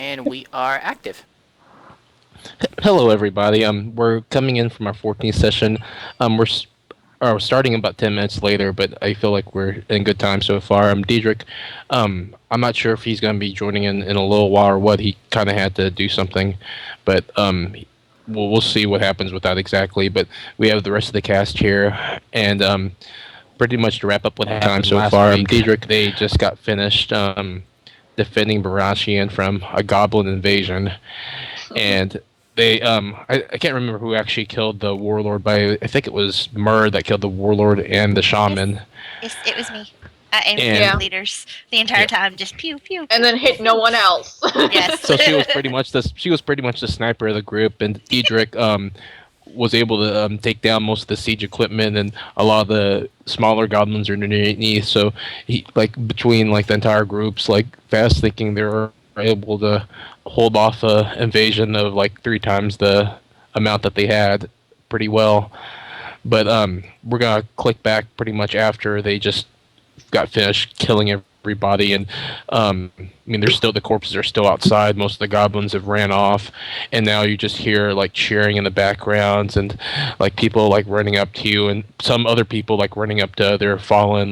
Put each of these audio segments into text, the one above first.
and we are active. Hello, everybody. We're coming in from our 14th session. We're starting about 10 minutes later, but I feel like we're in good time so far. I'm Diedrich. I'm not sure if he's going to be joining in a little while or what. He kind of had to do something, but we'll see what happens with that exactly. But we have the rest of the cast here, and pretty much to wrap up what happened so far. Diedrich, they just got finished defending Barachian from a goblin invasion, and I can't remember who actually killed the warlord, but I think it was Mur that killed the warlord and the shaman. Yes, it was me. I aimed And- for Yeah. the leaders the entire time, just pew pew. And then hit no one else. Yes. So she was pretty much the sniper of the group, and Diedrich was able to take down most of the siege equipment, and a lot of the smaller goblins are underneath. So he between the entire groups, fast thinking, they were able to hold off a invasion of 3 times the amount that they had pretty well. But we're gonna click back pretty much after they just got finished killing everybody, and the corpses are still outside. Most of the goblins have ran off, and now you just hear cheering in the backgrounds, and people running up to you, and some other people running up to their fallen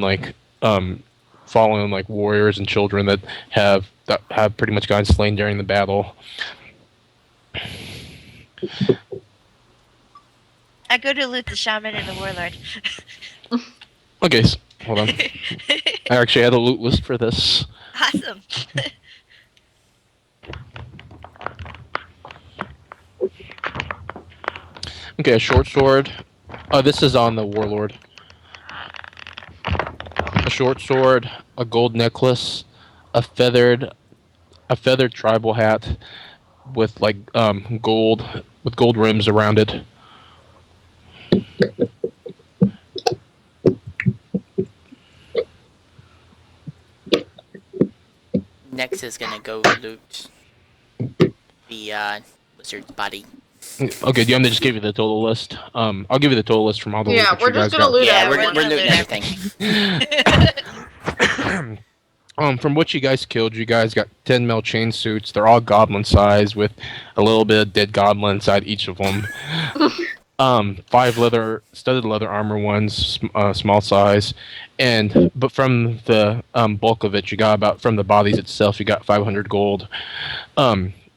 warriors and children that have pretty much gotten slain during the battle. I go to loot the shaman and the warlord. Okay, hold on. I actually had a loot list for this. Awesome. Okay, a short sword. This is on the warlord. A short sword, a gold necklace, a feathered tribal hat with gold rims around it. Next is gonna go loot the wizard's body. Okay, do you want me to just give you the total list? I'll give you the total list from all the loot that we're you guys just gonna got. loot Yeah, everyone. we're looting everything. From what you guys killed, you guys got 10 mil chain suits. They're all goblin size with a little bit of dead goblin inside each of them. 5 studded leather armor ones, small size, but from the bulk of it, you got from the bodies itself, you got 500 gold.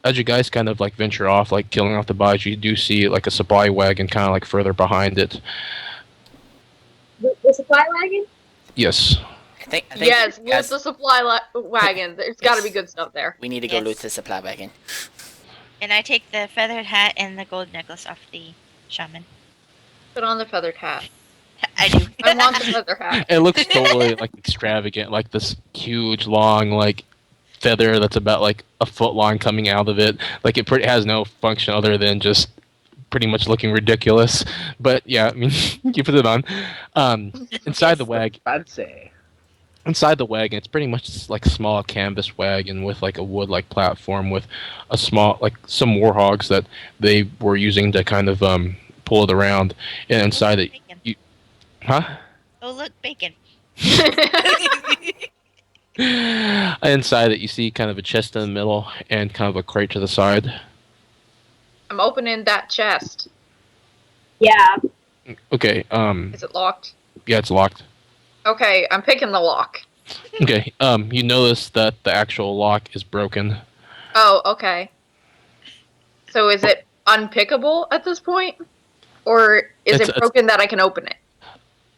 As you guys kind of venture off, killing off the bodies, you do see a supply wagon kind of further behind it. The supply wagon? Yes. I think Yes, loot guys, the supply wagon. There's got to be good stuff there. we need to go Yes. loot the supply wagon. And I take the feathered hat and the gold necklace off the shaman. Put on the feathered hat. I do. I want the feather hat. It looks totally extravagant, this huge long feather that's about a foot long coming out of it. It has no function other than just pretty much looking ridiculous. But yeah, I mean, you put it on. Inside the wagon. I'd say. Inside the wagon, it's pretty much just a small canvas wagon with a wood platform with a small some warhogs that they were using to kind of pull it around. And inside it, Bacon. huh? Oh look, bacon. Inside it, you see kind of a chest in the middle and kind of a crate to the side. I'm opening that chest. Yeah. Okay. Is it locked? Yeah, it's locked. Okay, I'm picking the lock. Okay. You notice that the actual lock is broken. Oh, okay. So is it unpickable at this point? Or is It's- it broken that I can open it?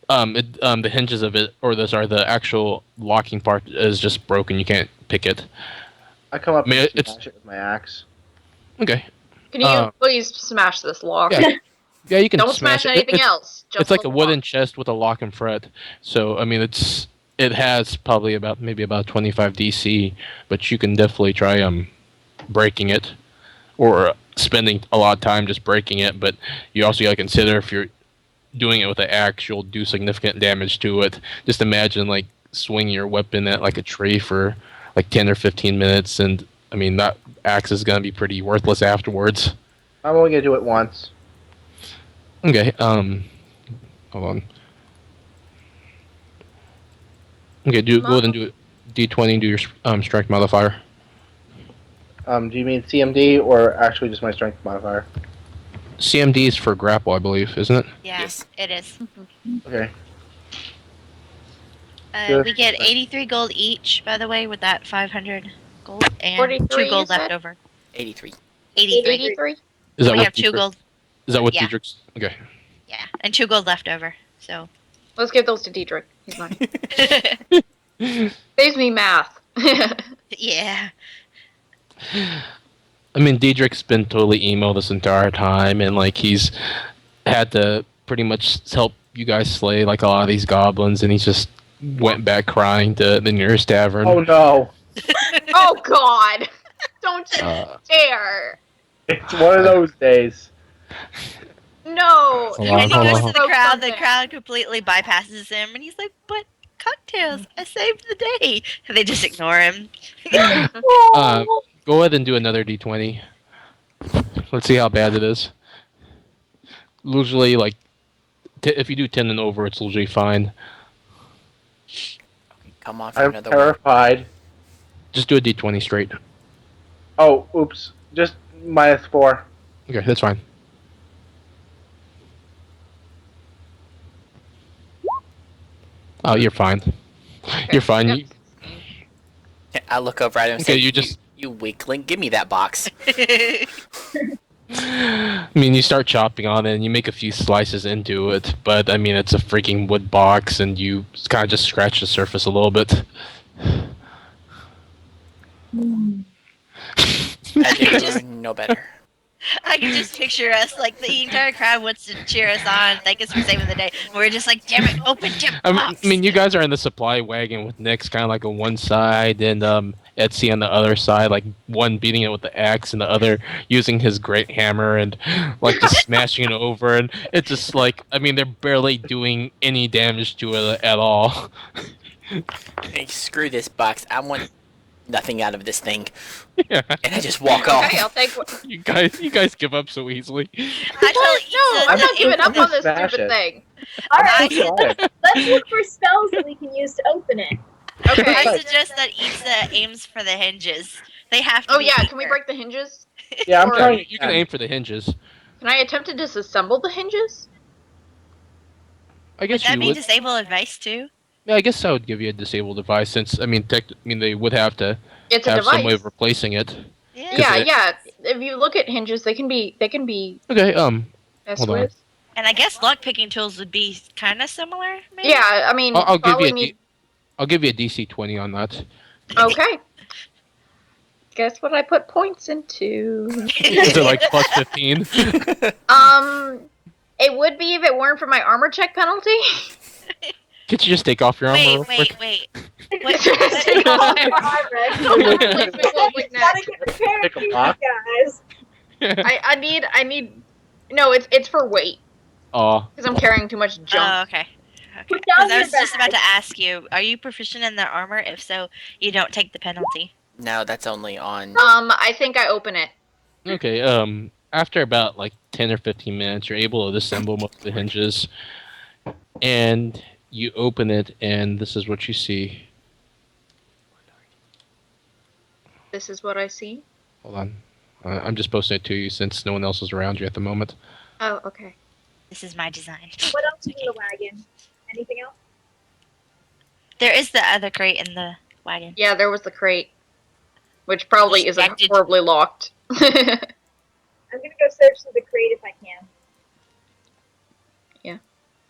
The hinges of it, the actual locking part is just broken. You can't pick it. I come up I mean, and it's- smash it with my axe. Okay. Can you please smash this lock? Yeah. Yeah, you can Don't smash it. anything It's- else. Just It's like the a wooden lock. chest with a lock and fret. So I mean, it has probably about 25 DC, but you can definitely try breaking it, or spending a lot of time just breaking it. But you also got to consider, if you're doing it with an axe, you'll do significant damage to it. Just imagine swinging your weapon at a tree for 10 or 15 minutes, and I mean that axe is gonna be pretty worthless afterwards. I'm only gonna do it once. Okay, hold on. Okay, go ahead and do it. D20, do your strength modifier. Do you mean CMD or actually just my strength modifier? CMD is for grapple, I believe, isn't it? Yeah, Yes. it is. Okay. We get 83 gold each, by the way, with that 500 gold and 43, 2 gold you said? left over. 83. 83. 83? Is that We what have 2 Diedrich- gold. Is that what Yeah. Diedrich's? Okay. Yeah, and 2 gold left over. So. Let's give those to Diedrich. He's mine. Saves me math. Yeah. I mean, Diedrich's been totally emo this entire time, and like he's had to pretty much help you guys slay like a lot of these goblins, and he just went back crying to the nearest tavern. Oh no! Oh God! Don't you Uh, dare! It's one of those days. Hold No! on, And he hold goes on. to the crowd completely bypasses him, and he's like, "But cocktails, I saved the day." And they just ignore him. Go ahead and do another D20. Let's see how bad it is. Usually, like, if you do 10 and over, it's usually fine. Come on for I'm another one. terrified. Just do a D20 straight. Oh, oops. Just -4. Okay, that's fine. Oh, you're fine. You're fine. Yep. I look over at him and Okay, say, you just- You weakling, give me that box. I mean, you start chopping on it, and you make a few slices into it, but I mean, it's a freaking wood box, and you kind of just scratch the surface a little bit. I think you're no better. I can just picture us, like, the entire crowd wants to cheer us on, thank us for saving the day. We're just like, damn it, open tip box. I mean, you guys are in the supply wagon with Nyx kind of like on one side, and Etsy on the other side, like one beating it with the axe, and the other using his great hammer and like just smashing it over. And it's just like, I mean, they're barely doing any damage to it at all. Hey, screw this box. I want nothing out of this thing. Yeah, And I just walk off. Okay, I'll take what. you guys give up so easily. I tell No, Ethan I'm not that giving up on this Smash stupid it. thing. Alright, Try it. let's look for spells that we can use to open it. Okay. I suggest that Isa aims for the hinges. They have to Oh be yeah, can we bigger. break the hinges? Yeah, I'm Or- trying. You can aim for the hinges. Can I attempt to disassemble the hinges? I Would guess that you be would. disable advice too? Yeah, I guess I would give you a disabled device since I mean, they would have to It's a have some way device. of replacing it. Yeah, it- yeah. If you look at hinges, they can be Okay, messed Hold on. with. And I guess lock picking tools would be kind of similar. Maybe? Yeah, I mean, I'll give probably you a need. I'll give you a DC 20 on that. Okay. Guess what I put points into? Is it like plus 15? It would be if it weren't for my armor check penalty. Could you just take off your armor real wait, quick? wait, wait. What, Take what, off your armor. Like Gotta next. get prepared Pick for a you box. guys. I need. No, it's for weight Oh, because I'm carrying too much oh, junk. okay. Put Because down I your was just about bag. to ask you, are you proficient in their armor? If so, you don't take the penalty. No, that's only on. I think I open it. okay. After about like 10 or 15 minutes, you're able to disassemble most of the hinges, and you open it, and this is what you see. This is what I see. Hold on, I'm just posting it to you since no one else is around you at the moment. Oh, okay. This is my design. What else is in the wagon? Anything else? There is the other crate in the wagon. Yeah, there was the crate, which probably isn't Distracted. horribly locked. I'm gonna go search through the crate if I can.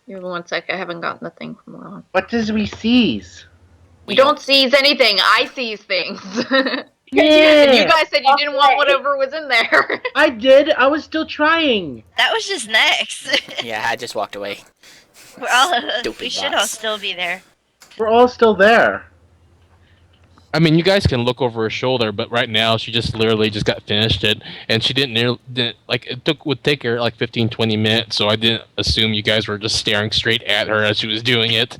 Give me 1 sec. I haven't gotten the thing from Ron. What does we seize? We don't seize anything. I seize things. Yeah. And you guys said you didn't want whatever was in there. I did. I was still trying. That was just next. Yeah, I just walked away. We're all, Stupid we should all box. still be there. We're all still there. I mean, you guys can look over her shoulder, but right now she just literally just got finished it, and she didn't like would take her like 15, 20 minutes, so I didn't assume you guys were just staring straight at her as she was doing it.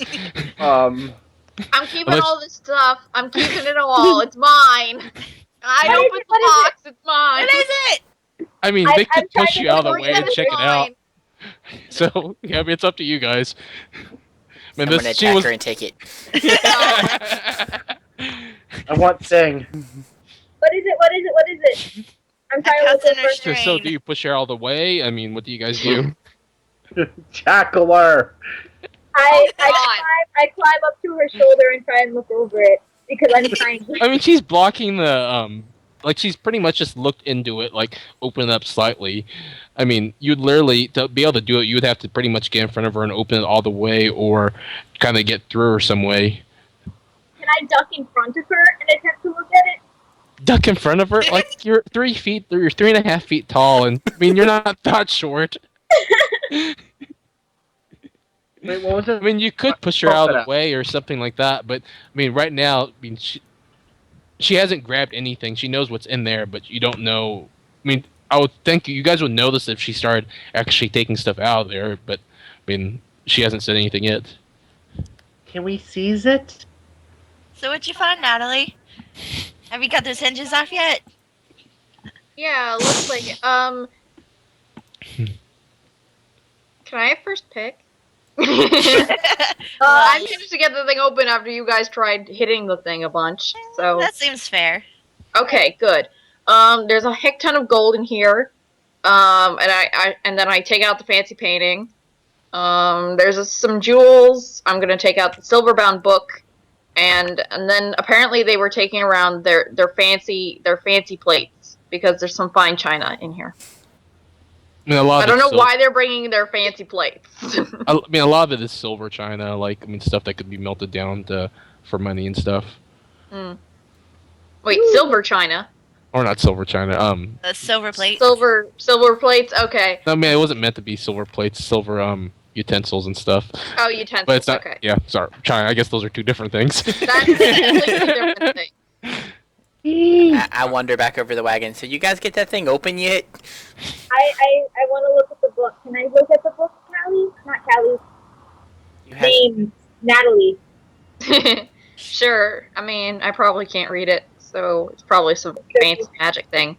I'm keeping Unless- all this stuff. I'm keeping it all. It's mine. I What opened is the it? box. It's mine. What is it? I mean, I- they could I'm trying push to you out of the look way at to it. check it out. Mine. So yeah, I mean, it's up to you guys. I mean, I'm gonna attack her and take it. I want Sing. What is it? What is it? What is it? I'm trying to look cousin over. or So do you push her all the way? I mean, what do you guys do? Tackle her. I climb up to her shoulder and try and look over it because I'm trying. I mean, she's blocking the like she's pretty much just looked into it, like open it up slightly. I mean, you'd literally to be able to do it, you would have to pretty much get in front of her and open it all the way, or kind of get through her some way. Can I duck in front of her and attempt to look at it? Duck in front of her, like you're 3.5 feet tall, and I mean you're not that short. Wait, what was it? I mean, you could push her out of the way or something like that, but I mean, right now, I mean, she hasn't grabbed anything. She knows what's in there, but you don't know. I mean, I would think you guys would notice if she started actually taking stuff out of there, but I mean, she hasn't said anything yet. Can we seize it? So what'd you find, Natalie? Have you got those hinges off yet? Yeah, looks like it. Can I first pick? I managed to get the thing open after you guys tried hitting the thing a bunch. So That seems fair. okay, good. There's a heck ton of gold in here. And then I take out the fancy painting. There's some jewels. I'm gonna take out the silver-bound book, and then apparently they were taking around their fancy plates because there's some fine china in here. I mean, a lot I of don't it's know why they're bringing their fancy plates. I mean, a lot of it is silver china, like I mean, stuff that could be melted down for money and stuff. Wait, silver china? Or not silver china. The silver plate. Silver plates. Okay. I mean, it wasn't meant to be silver plates, silver utensils and stuff. Oh, utensils. But it's not. Okay. Yeah, sorry, china. I guess those are two different things. That's definitely a different thing. I wander back over the wagon. So you guys get that thing open yet? I want to look at the book. Can I look at the book, Callie? Not Callie. You have, Name Natalie. Sure. I mean, I probably can't read it, so it's probably some fancy magic thing.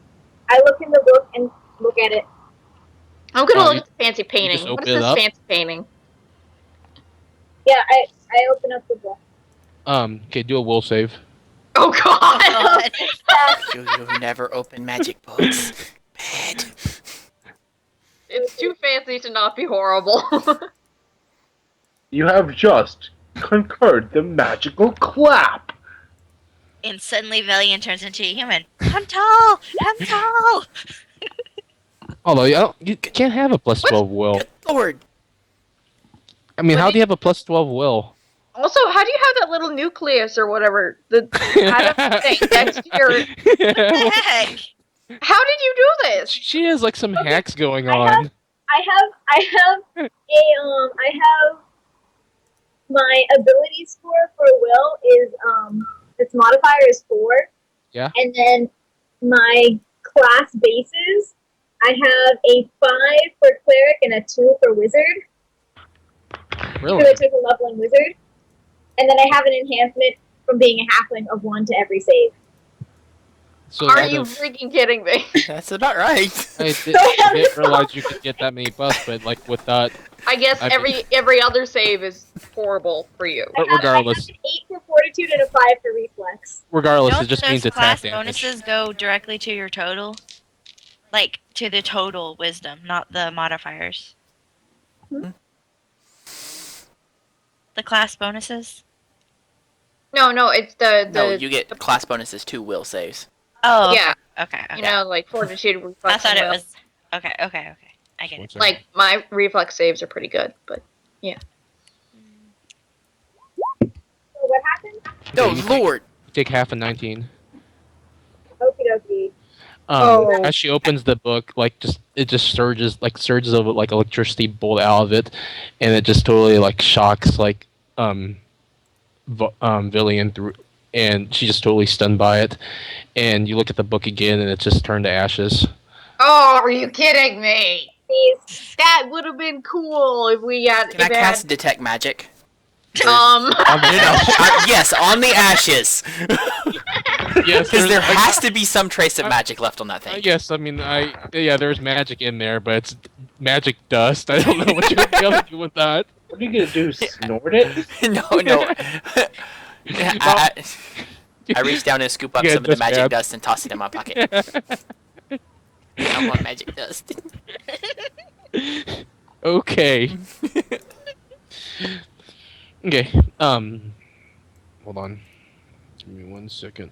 I look in the book and look at it. I'm gonna Oh, look you- at the fancy painting. just What open is it this up? fancy painting? Yeah, I open up the book. Okay, do a will save. Oh God! you never open magic books. Bad. It's too fancy to not be horrible. You have just concurred the magical clap. And suddenly Valiant turns into a human. I'm tall! I'm tall! Although you can't have a plus 12 will. Good lord. I mean, What how do do you have a plus 12 will? Also, how do you have that little nucleus or whatever? The kind of thing next to your. What the heck? How did you do this? She has like some hacks going I on. I have my ability score for will is its modifier is 4. Yeah. And then my class bases, I have a 5 for cleric and a 2 for wizard. Really? Because I took a level in wizard. And then I have an enhancement from being a halfling of 1 to every save. So Are out you of- freaking kidding me? That's about right. I didn't realize you could get that many buffs, but like with that, I guess I every other save is horrible for you. but I have regardless, an 8 for fortitude and a 5 for reflex. regardless, Don't it just those means class attack damage. bonuses go directly to your total? Like, to the total wisdom, not the modifiers. Hmm? The class bonuses? No, it's the No, you get class bonuses to will saves. Oh, yeah, okay. you know, like fortitude, reflex. I thought and it will. was... Okay. I get it. Like my reflex saves are pretty good, but So what happened? No, you take- lord. Take half of 19. Okie dokie. Oh. As she opens the book, it just surges of like electricity bolt out of it, and it just totally like shocks Villian through, and she's just totally stunned by it. And you look at the book again, and it's just turned to ashes. Oh, are you kidding me? Please. That would have been cool if we had. Can I if it cast detect magic? had, Yes, on the ashes. Yes, Because there has to be some trace of I- magic left on that thing. Yes, I mean, there's magic in there, but it's magic dust. I don't know what you're gonna do with that. What are you gonna do? Snort it? No. I reach down and scoop up Yeah, some of the just magic grab. dust and toss it in my pocket. I want magic dust. Okay. Okay. Hold on. Give me 1 second.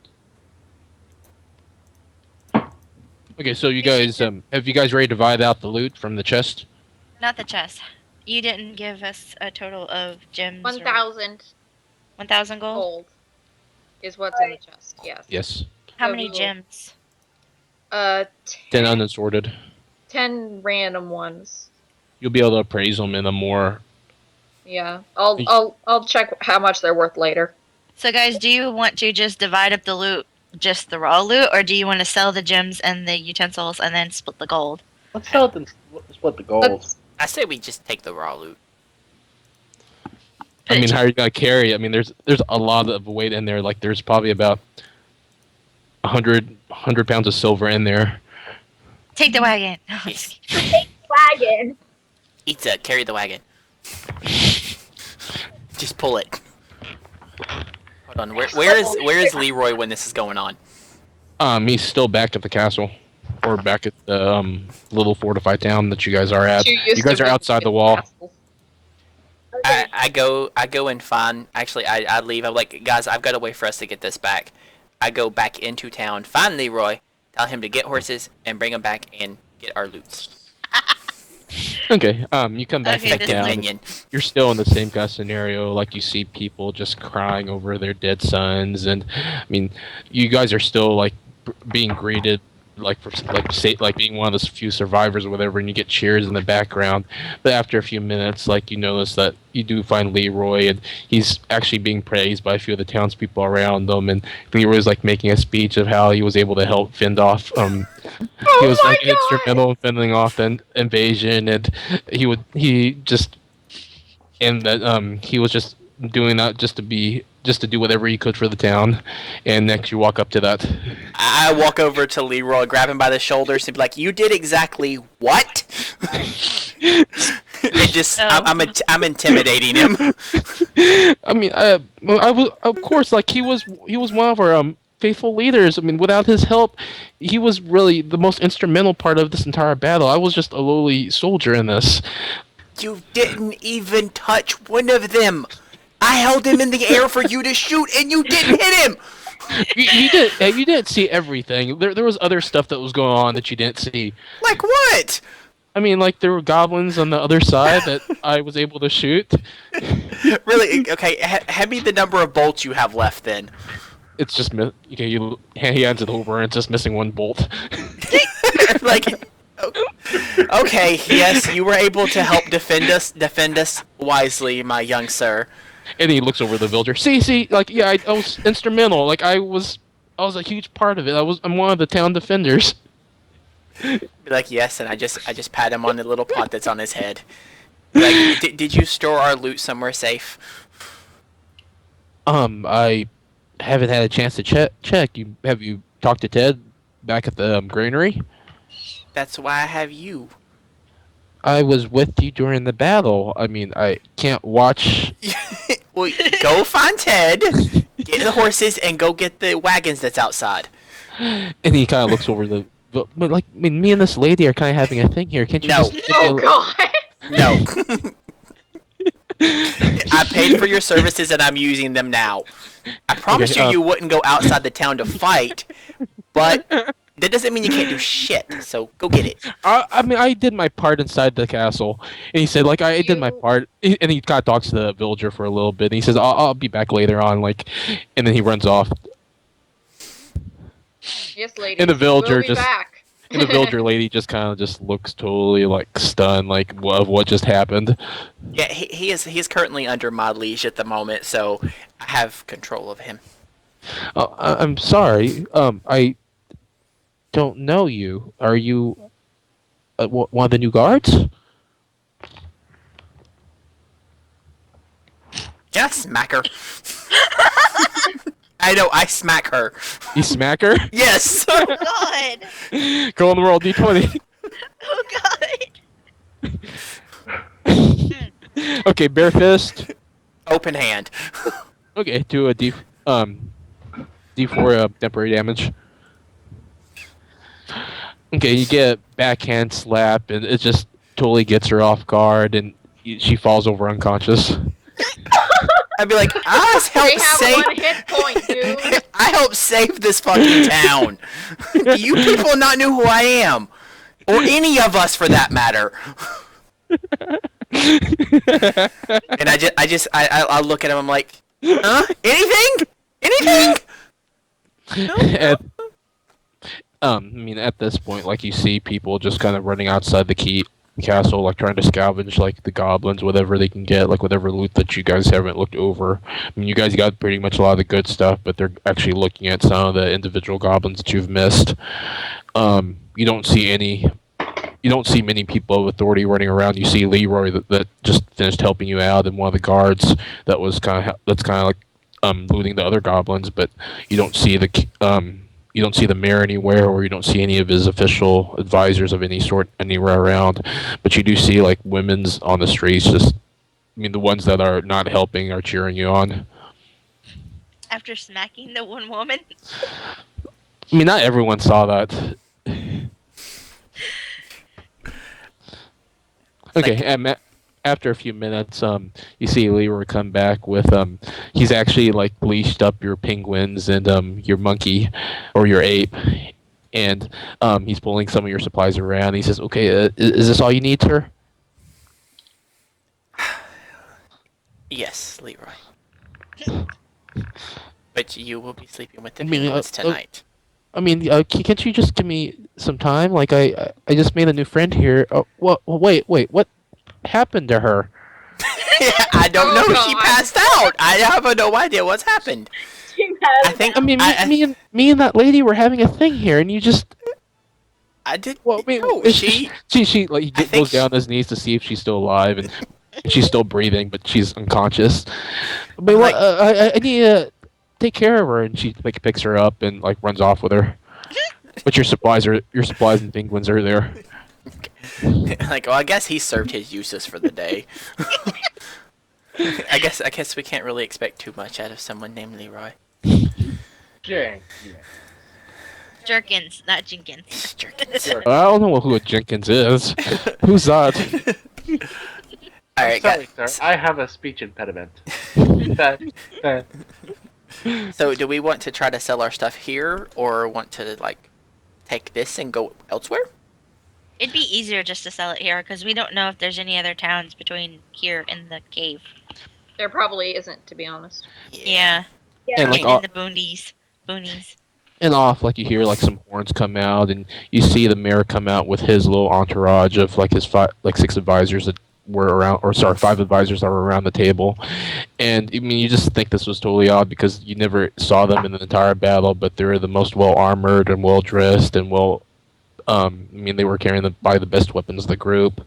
Okay, so you guys, have you guys ready to divide out the loot from the chest? Not the chest. You didn't give us a total of gems. 1,000 1,000 gold? gold is what's in the chest. Yes. Yes. How So many we will- gems? 10 unassorted. 10 random ones. You'll be able to appraise them in a more. Yeah. I'll check how much they're worth later. So, guys, do you want to just divide up the loot, just the raw loot, or do you want to sell the gems and the utensils and then split the gold? Let's sell it and split the gold. Let's, I say we just take the raw loot. I mean, how are you gonna carry it? I mean, there's a lot of weight in there. Like, there's probably about 100 pounds of silver in there. Take the wagon. Yes. Wagon. Pizza, carry the wagon. Just pull it. Hold on, where is Leroy when this is going on? He's still back at the castle, or back at the little fortified town that you guys are at. you used You guys to are live outside in the wall. castle. Okay. I go and find. Actually, I leave. I'm like, guys, I've got a way for us to get this back. I go back into town, find Leroy, tell him to get horses and bring them back and get our loots. Okay. You come back Okay, to this town. Minion. You're still in the same kind of scenario. Like, you see people just crying over their dead sons, and I mean, you guys are still like being greeted like being one of the few survivors or whatever, and you get cheers in the background. But after a few minutes, like, you notice that you do find Leroy, and he's actually being praised by a few of the townspeople around them. And Leroy's like making a speech of how he was able to help fend off. He was like instrumental in fending off the invasion, and he was just doing that just to do whatever he could for the town. And next, you walk up to that. I walk over to Leroy, grab him by the shoulders, and be like, "You did exactly what?" And just, I'm intimidating him. I mean, I was, of course, like, he was one of our faithful leaders. I mean, without his help, he was really the most instrumental part of this entire battle. I was just a lowly soldier in this. You didn't even touch one of them. I held him in the air for you to shoot, and you didn't hit him. You didn't see everything. There was other stuff that was going on that you didn't see. Like what? I mean, like, there were goblins on the other side that I was able to shoot. Really? Okay, hand me the number of bolts you have left then. It's just okay. He hands it over, and it's just missing one bolt. Like, okay, yes, you were able to help defend us wisely, my young sir. And he looks over the villager. See, like, yeah, I was instrumental. Like, I was a huge part of it. I'm one of the town defenders. Be like, yes, and I just pat him on the little pot that's on his head. Like, did you store our loot somewhere safe? I haven't had a chance to check. Have you talked to Ted back at the granary? That's why I have you. I was with you during the battle. I mean, I can't watch. Well, go find Ted, get the horses, and go get the wagons that's outside. And he kind of looks over the. But, like, I mean, me and this lady are kind of having a thing here. Can't you No. just? Oh god. No. I paid for your services, and I'm using them now. I promised Okay, you wouldn't go outside the town to fight, but that doesn't mean you can't do shit. So go get it. I mean, I did my part inside the castle, and he said, like, I did my part, and he kind of talks to the villager for a little bit, and he says, I'll be back later on, like, and then he runs off. Yes, lady. And the villager we'll be just- back. And the villager lady just kind of just looks totally, like, stunned, like, of what just happened. Yeah, he is currently under my leash at the moment, so I have control of him. I'm sorry. I don't know you. Are you one of the new guards? Yeah, smack her. I know, I smack her. You smack her? Yes. Oh god! Go on the roll D20. Oh god! Okay, bare fist. Open hand. Okay, do a D. D4 temporary damage. Okay, you get a backhand slap, and it just totally gets her off guard, and she falls over unconscious. I'd be like, I They help have save. 1 hit point, dude. I help save this fucking town. You people not know who I am, or any of us for that matter. And I look at him. I'm like, huh? Anything? Anything? I mean, at this point, like, you see people just kind of running outside the castle, like, trying to scavenge, like, the goblins, whatever they can get, like, whatever loot that you guys haven't looked over. I mean, you guys got pretty much a lot of the good stuff, but they're actually looking at some of the individual goblins that you've missed. You don't see any. You don't see many people of authority running around. You see Leroy that just finished helping you out, and one of the guards that's kind of like looting the other goblins, but you don't see the mayor anywhere, or you don't see any of his official advisors of any sort anywhere around. But you do see, like, women's on the streets. Just, I mean, the ones that are not helping are cheering you on. After smacking the one woman. I mean, not everyone saw that. Okay, and after a few minutes, you see Leroy come back with he's actually, like, leashed up your penguins and your monkey or your ape, and he's pulling some of your supplies around. He says, "Okay, is this all you need, sir?" Yes, Leroy. But you will be sleeping with the I mean, penguins tonight. I mean, can't you just give me some time? Like, I just made a new friend here. Oh, well, wait, what happened to her? I don't know. Oh, She God. passed out. I have no idea what's happened. I think I mean, I- me and that lady were having a thing here, and you just. I did. Well, I mean, No, she. she like, he I think goes down on his knees to see if she's still alive, and she's still breathing, but she's unconscious. But Like- I need to take care of her, and she, like, picks her up and, like, runs off with her. But your supplies and penguins are there. Like, well, I guess he served his uses for the day. I guess we can't really expect too much out of someone named Leroy. Dang. Jerkins, not Jenkins. Jerkins. Sure. I don't know who a Jenkins is. Who's that? All I'm right, sorry, guys. sir. I have a speech impediment. that, So, do we want to try to sell our stuff here, or want to, like, take this and go elsewhere? It'd be easier just to sell it here because we don't know if there's any other towns between here and the cave. There probably isn't, to be honest. Yeah. And, like, in the boonies. and off, like, you hear, like, some horns come out, and you see the mayor come out with his little entourage of, like, his 6 advisors that were around, or sorry, 5 advisors that were around the table. And I mean, you just think this was totally odd because you never saw them in the entire battle, but they were the most well armored and well dressed and well. I mean, they were carrying the best weapons of the group.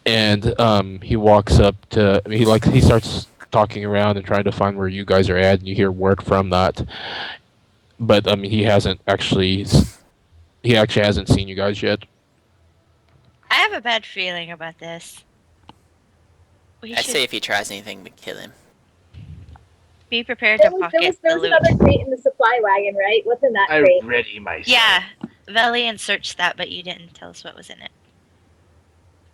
And he walks up to. I mean, he starts talking around and trying to find where you guys are at, and you hear word from that. But I mean, he actually hasn't seen you guys yet. I have a bad feeling about this. We I'd should say if he tries anything, we kill him. be prepared There to was, pocket the loot. another crate in the supply wagon, right? What's in that crate? I'm ready myself. Yeah, Velian searched that, but you didn't tell us what was in it.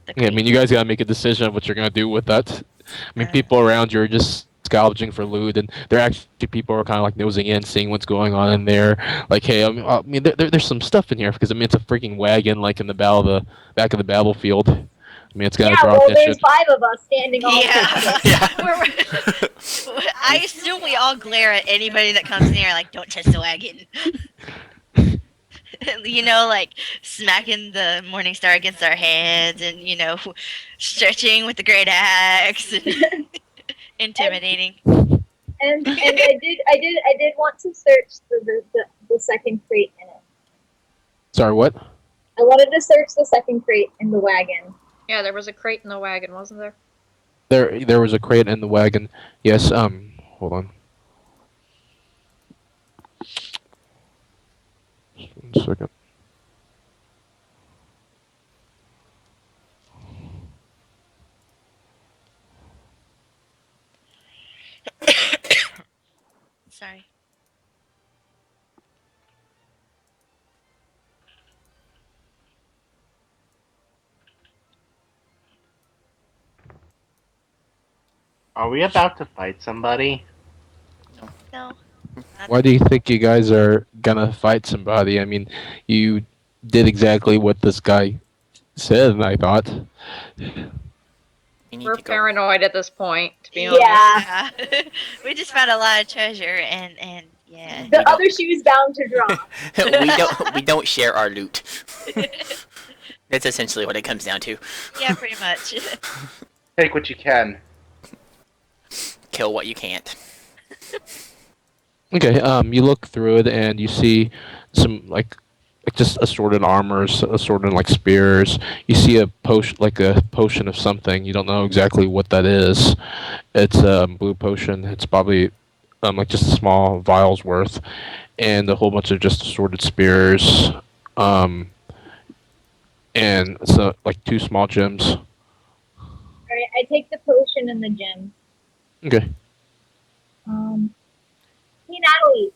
The Yeah, I crate. mean, you guys gotta make a decision of what you're gonna do with that. I mean, people around you are just scavenging for loot, and they're actually people are kind of, like, nosing in, seeing what's going on in there. Like, hey, I mean, there's some stuff in here because I mean, it's a freaking wagon, like, in the back of the battlefield. I mean, it's gotta Yeah, draw well, attention. there's 5 of us standing all Yeah. Yeah. I assume we all glare at anybody that comes near, like, don't touch the wagon. You know, like, smacking the Morning Star against our hands and, you know, stretching with the great axe and intimidating. And I did want to search the second crate in it. Sorry, what? I wanted to search the second crate in the wagon. Yeah, there was a crate in the wagon, wasn't there? There was a crate in the wagon. Yes. Hold on. Just 1 second. Sorry. Are we about to fight somebody? No. Why do you think you guys are gonna fight somebody? I mean, you did exactly what this guy said, I thought. We need We're to go. paranoid at this point, to be honest. Yeah. Yeah. We just found a lot of treasure and yeah. The We other don't- shoe's bound to drop. we don't share our loot. That's essentially what it comes down to. Yeah, pretty much. Take what you can. Kill what you can't. Okay, you look through it and you see some like just assorted armors, assorted like spears. You see a potion of something. You don't know exactly what that is. It's a blue potion. It's probably like just a small vial's worth, and a whole bunch of just assorted spears. And so like 2 small gems. Alright, I take the potion and the gem. Okay. Hey Natalie,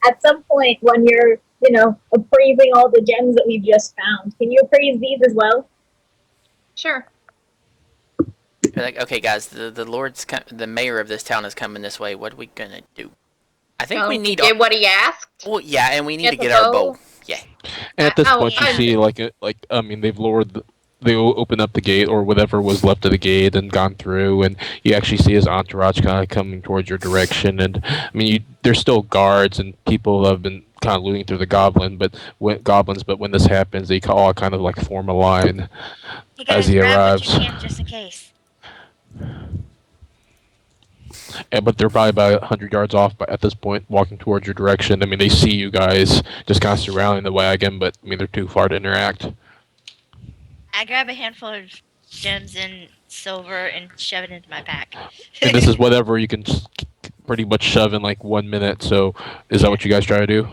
at some point when you're, appraising all the gems that we've just found, can you appraise these as well? Sure. You're like, okay, guys, the mayor of this town is coming this way. What are we gonna do? I think we need. Get what he asked. Well, yeah, and we need to Get get the our bow. bow. Yeah. And at this Oh, point, you I- see they've lowered. They open up the gate or whatever was left of the gate and gone through, and you actually see his entourage kind of coming towards your direction. And I mean, there's still guards and people have been kind of looting through the goblins. But when this happens, they all kind of like form a line. You guys As he grab arrives. what you can just in case. But they're probably about 100 yards off at this point, walking towards your direction. I mean, they see you guys just kind of surrounding the wagon, but I mean, they're too far to interact. I grab a handful of gems and silver and shove it into my pack. And this is whatever you can pretty much shove in like 1 minute. So, is that what you guys try to do?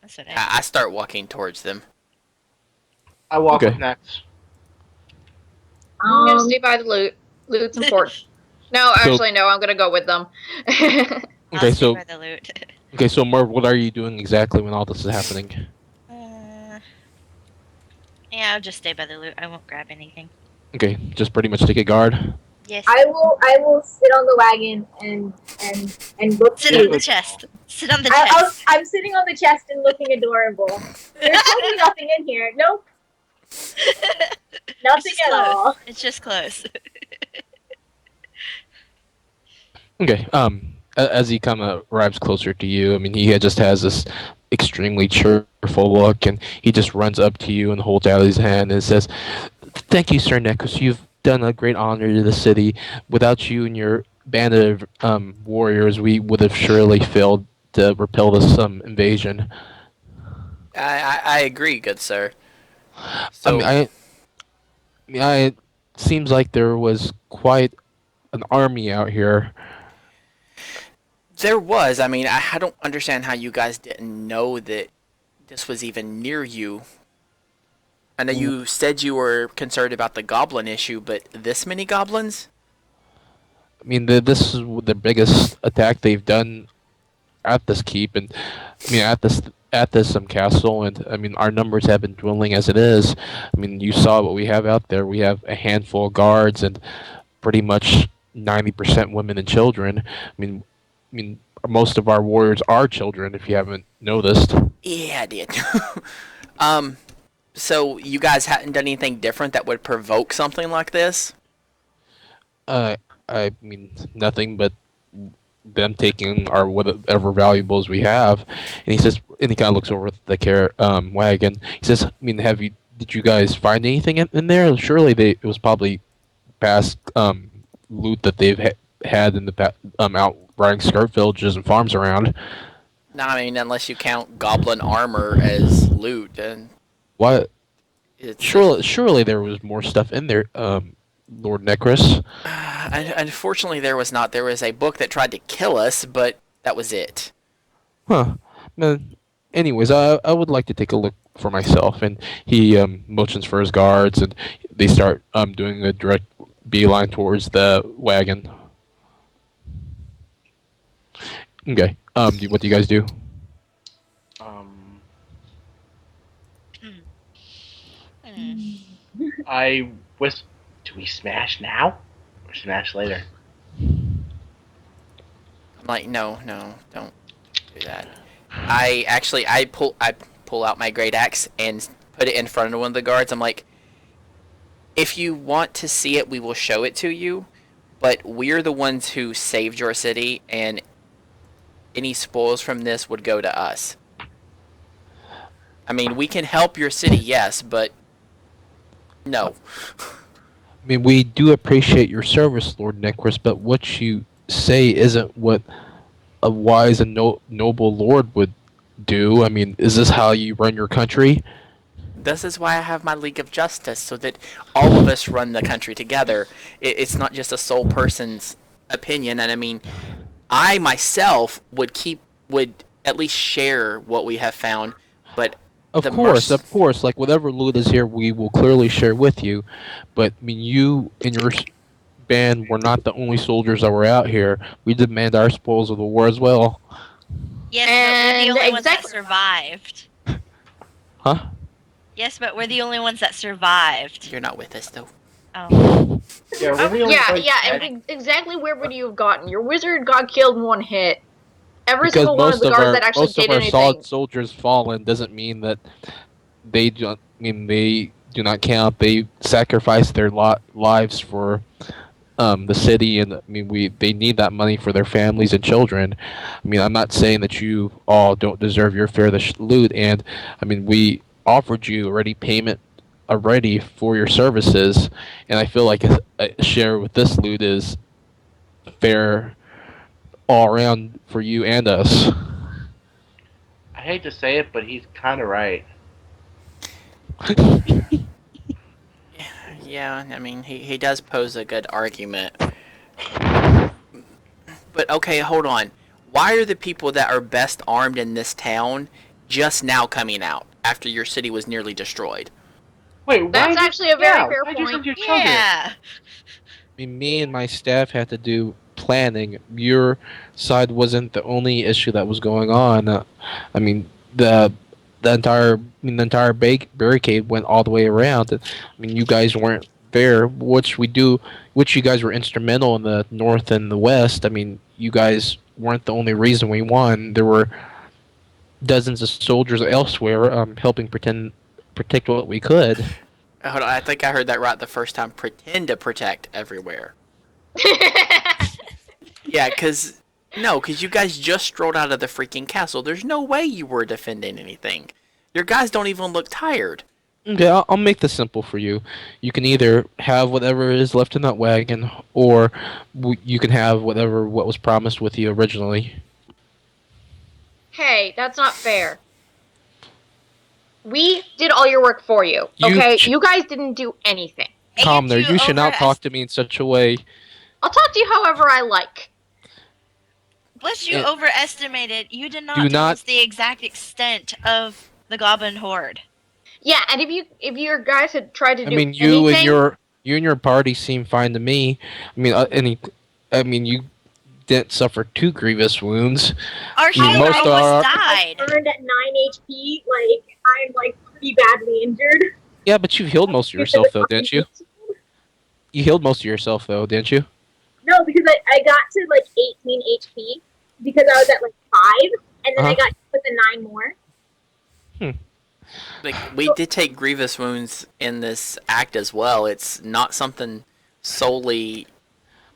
That's what I start walking towards them. I walk Okay. up next. I'm gonna Um, stay by the loot. Loot's important. No, actually, no. I'm gonna go with them. Okay, I'll stay so by the loot. Marv, what are you doing exactly when all this is happening? Yeah, I'll just stay by the loot. I won't grab anything. Okay, just pretty much take a guard. Yes. I will sit on the wagon and look Sit on cute. the chest. Sit on the I'll, chest. I'm sitting on the chest and looking adorable. There's totally nothing in here. Nope, nothing It's at close. all. It's just close. Okay, as he kind of arrives closer to you, I mean, he just has this extremely cheerful look, and he just runs up to you and holds out his hand and says, "Thank you, Sir Necros. You've done a great honor to the city. Without you and your band of warriors, we would have surely failed to repel this invasion." I agree, good sir. So, It seems like there was quite an army out here. there was. I mean, I don't understand how you guys didn't know that this was even near you. I know you said you were concerned about the goblin issue, but this many goblins? I mean, this is the biggest attack they've done at this keep, and I mean at this castle, and I mean our numbers have been dwindling as it is. I mean, you saw what we have out there. We have a handful of guards and pretty much 90% women and children. I mean, most of our warriors are children. If you haven't noticed, Yeah, I did. So you guys hadn't done anything different that would provoke something like this? I mean nothing but them taking our whatever valuables we have. And he says, and he kind of looks over at the wagon. He says, "I mean, did you guys find anything in there? Surely it was probably past loot that they've had in the out riding skirt villages and farms around." No, I mean, unless you count goblin armor as loot, and What? it's Surely there was more stuff in there, Lord Necros. Unfortunately, there was not. There was a book that tried to kill us, but that was it. Huh. Anyways, I would like to take a look for myself. And he motions for his guards, and they start doing a direct beeline towards the wagon. Okay. What do you guys do? Hmm. I whisper, do we smash now? Or smash later? I'm like, no, don't do that. I pull out my great axe and put it in front of one of the guards. I'm like, if you want to see it, we will show it to you. But we're the ones who saved your city, and any spoils from this would go to us. I mean, we can help your city, yes, but no. I mean, we do appreciate your service, Lord Necros, but what you say isn't what a wise and noble lord would do. I mean, is this how you run your country? This is why I have my League of Justice, so that all of us run the country together. It's not just a sole person's opinion, and I mean, I myself would at least share what we have found, but Of course. Like, whatever loot is here, we will clearly share with you. But, I mean, you and your band were not the only soldiers that were out here. We demand our spoils of the war as well. Yes, but we're the only ones that exactly- survived. Huh? Yes, but we're the only ones that survived. you're not with us, though. Oh. Yeah, we're the only Yeah, ones yeah, that- and exactly where would you have gotten? Your wizard got killed in one hit. Every Because single one of most the of guards our that actually most of did our anything. solid soldiers fallen doesn't mean that they do. They do not count. They sacrificed their lives for the city, and I mean they need that money for their families and children. I mean, I'm not saying that you all don't deserve your fair loot, and I mean we offered you payment already for your services, and I feel like a share with this loot is fair all around for you and us. I hate to say it, but he's kind of right. Yeah, I mean, he does pose a good argument. But okay, hold on. Why are the people that are best armed in this town just now coming out after your city was nearly destroyed? Wait, why That's did- actually a very yeah, fair why'd you point. send your children? Yeah. I mean, me and my staff had to do planning. Your side wasn't the only issue that was going on. I mean, the entire barricade went all the way around. I mean, you guys weren't there, which you guys were instrumental in the north and the west. I mean, you guys weren't the only reason we won. There were dozens of soldiers elsewhere helping protect what we could. Hold on, I think I heard that right the first time. Pretend to protect everywhere. Yeah, because you guys just strolled out of the freaking castle. There's no way you were defending anything. Your guys don't even look tired. Okay, I'll make this simple for you. You can either have whatever is left in that wagon, or you can have what was promised with you originally. Hey, that's not fair. We did all your work for you. You Okay, ch- you guys didn't do anything. Calm there. And You should not talk to me in such a way. I'll talk to you however I like. Plus, you Yeah. overestimated. You did not Do tell not- us the exact extent of the Goblin Horde. Yeah, and if your guys had tried to I do mean, anything, you and your party seem fine to me. I mean, you didn't suffer too grievous wounds. Our mean, hero most of almost our- died. Burned at 9 HP. Like, I'm like pretty badly injured. Yeah, but you've healed most of yourself though, didn't you? You healed most of yourself though, didn't you? No, because I got to like 18 HP because I was at like 5, and then I Uh-huh. got hit with the 9 more. Like, we did take grievous wounds in this act as well. It's not something solely.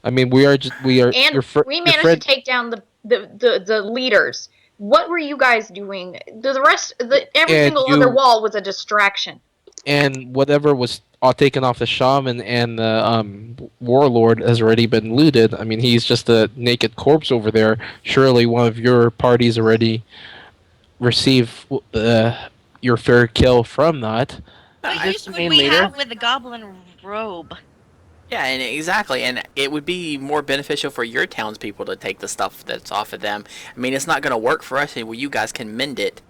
I mean, we are. and we managed to take down the leaders. What were you guys doing? Every And single you- other wall was a distraction. And whatever was all taken off the shaman and the warlord has already been looted. I mean, he's just a naked corpse over there. Surely one of your parties already received your fair kill from that. What I- use would main we leader? have with the Goblin robe? Yeah, and exactly, and it would be more beneficial for your townspeople to take the stuff that's off of them. I mean, it's not going to work for us, well, you guys can mend it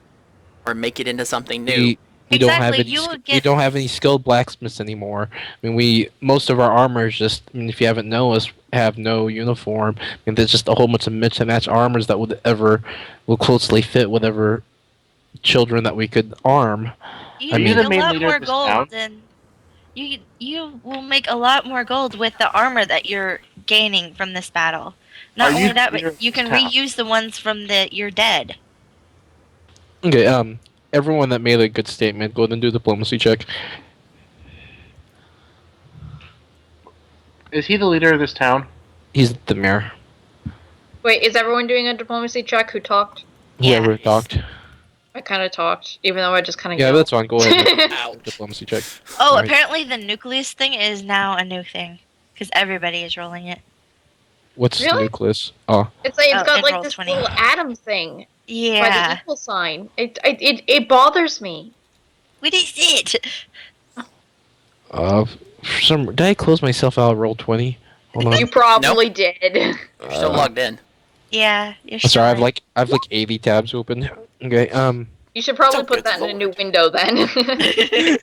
or make it into something new. We don't have Exactly, any. you will We get- don't have any skilled blacksmiths anymore. I mean, most of our armor is just. I mean, if you haven't noticed, have no uniform. I mean, there's just a whole bunch of mix and match armors that will closely fit whatever children that we could arm. You I mean- make You're a the main lot leader more of this town? gold than you will make a lot more gold with the armor that you're gaining from this battle. Not Are only you that, leader but of you can town? reuse the ones from your dead. Okay, everyone that made a good statement, go ahead and do a diplomacy check. Is he the leader of this town? He's the mayor. Wait, is everyone doing a diplomacy check? Who talked? Whoever Yeah. talked. I kind of talked, even though I just kind of Yeah, that's fine. Go ahead and make a Ouch. diplomacy check. Oh, Alright. apparently the nucleus thing is now a new thing because everybody is rolling it. What's Really? nucleus? Oh, It's like it's Oh, got it like rolls this 20. little atom thing by the Yeah. equal sign. It bothers me. What is it? for some, did I close myself out? Roll 20. Hold on. You probably did. You're still logged in. Yeah, you're I'm sorry, I right. have like 80 tabs open. Okay. You should probably Oh, put good that in a new lord. window then.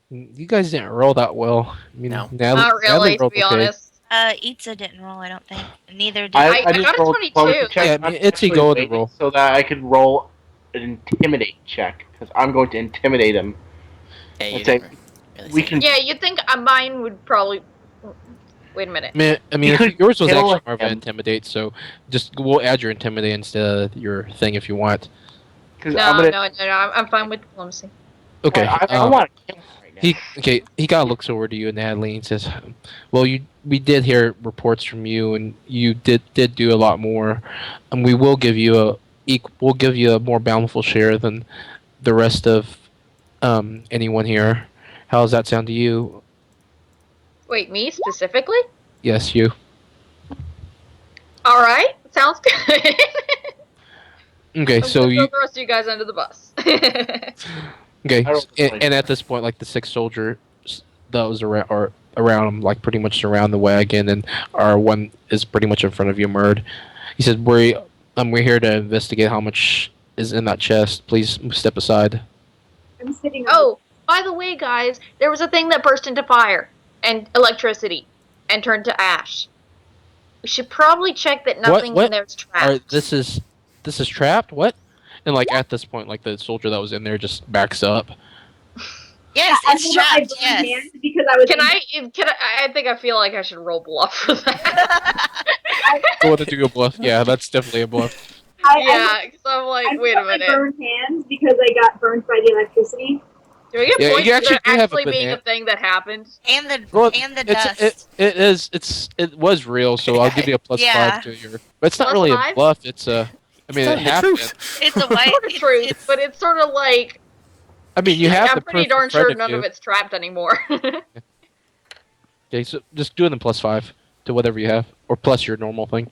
You guys didn't roll that well. I mean, No. Not really, to rolled be okay. honest. Itza didn't roll, I don't think. Neither did I just got a rolled 22. diplomacy check. Yeah, I'm I mean, it's a actually go with the waiting roll. so that I can roll an intimidate check because I'm going to intimidate him. Yeah, you Let's say didn't really we say can- Yeah, you'd think mine would probably. Wait a minute. I mean, You if could yours was kill actually more of an him. intimidate, so just we'll add your intimidate instead of your thing if you want. Because No, I'm gonna. no, I'm fine with diplomacy. Okay. I want to kill him right now. He kind of looks over to you, Natalie, and says, "Well, we did hear reports from you, and you did do a lot more, and we will give you we'll give you a more bountiful share than the rest of anyone here. How does that sound to you?" Wait, me specifically? Yes, you. All right, sounds good. Okay, I'm so gonna you throw the rest of you guys under the bus. okay, I don't like and at this point, like the 6 soldiers that was around him, like pretty much surround the wagon, and our one is pretty much in front of you, Murd. He said, we're here to investigate how much is in that chest. Please step aside." I'm sitting. Oh, by the way, guys, there was a thing that burst into fire and electricity and turned to ash. We should probably check that nothing What? in there is trapped. Alright, this is trapped. What? And like at this point, like the soldier that was in there just backs up. Yes, I it's hold up my trapped. burned Yes. hand because I was. I think I feel like I should roll bluff for that. Go ahead and do a bluff. Yeah, that's definitely a bluff. Yeah, because I'm like, I wait a hold up my minute. burned hands because I got burned by the electricity. Do we get Yeah, points you for actually there do have a actually good being hand. a thing that happened? And the Well, dust. It was real, so I'll give you a plus Yeah. 5 to your. But it's not Plus really a 5? bluff. It's a. I mean, telling it the happened. truth. It's a white. Sort of truth, it's, but it's sort of like I mean, you have I'm the pretty proof darn in front sure none you. of it's trapped anymore. Okay, so just do it in plus 5 to whatever you have, or plus your normal thing.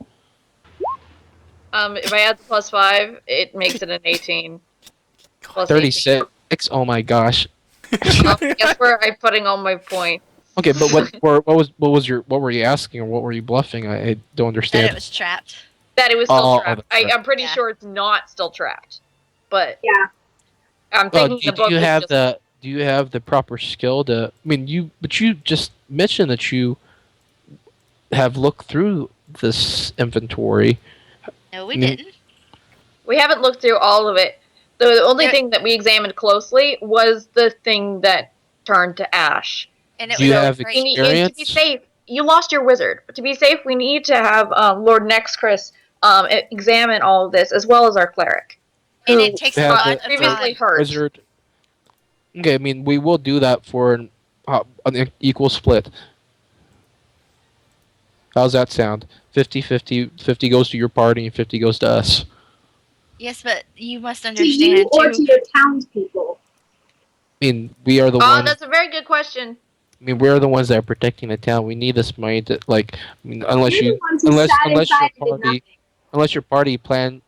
If I add the plus 5, it makes it an 18. Plus 18. 36. Oh my gosh. Guess where I'm putting all my points. Okay, but what were you asking, or what were you bluffing? I don't that understand. it was trapped. That it was still Oh, trapped. that's right. I'm pretty Yeah. sure it's not still trapped. But Yeah. I'm thinking the book do you was have just do you have the proper skill to? I mean, you just mentioned that you have looked through this inventory. No, we Me- didn't. We haven't looked through all of it. The only Yeah. thing that we examined closely was the thing that turned to ash. And it Do you was have great. To be experience? safe, you lost your wizard. But to be safe, we need to have Lord Nexcris examine all of this, as well as our cleric. And who it takes They a have lot the- of previously time. hurt. Wizard. Okay, I mean, we will do that for an equal split. How's that sound? 50-50. 50 goes to your party and 50 goes to us. Yes, but you must To you understand or too. to your townspeople? I mean, we are the Oh, ones. that's a very good question. I mean, we're the ones that are protecting the town. We need this money to like. I mean, unless You're you, the ones who unless sat unless your inside and did party, nothing. unless your party plans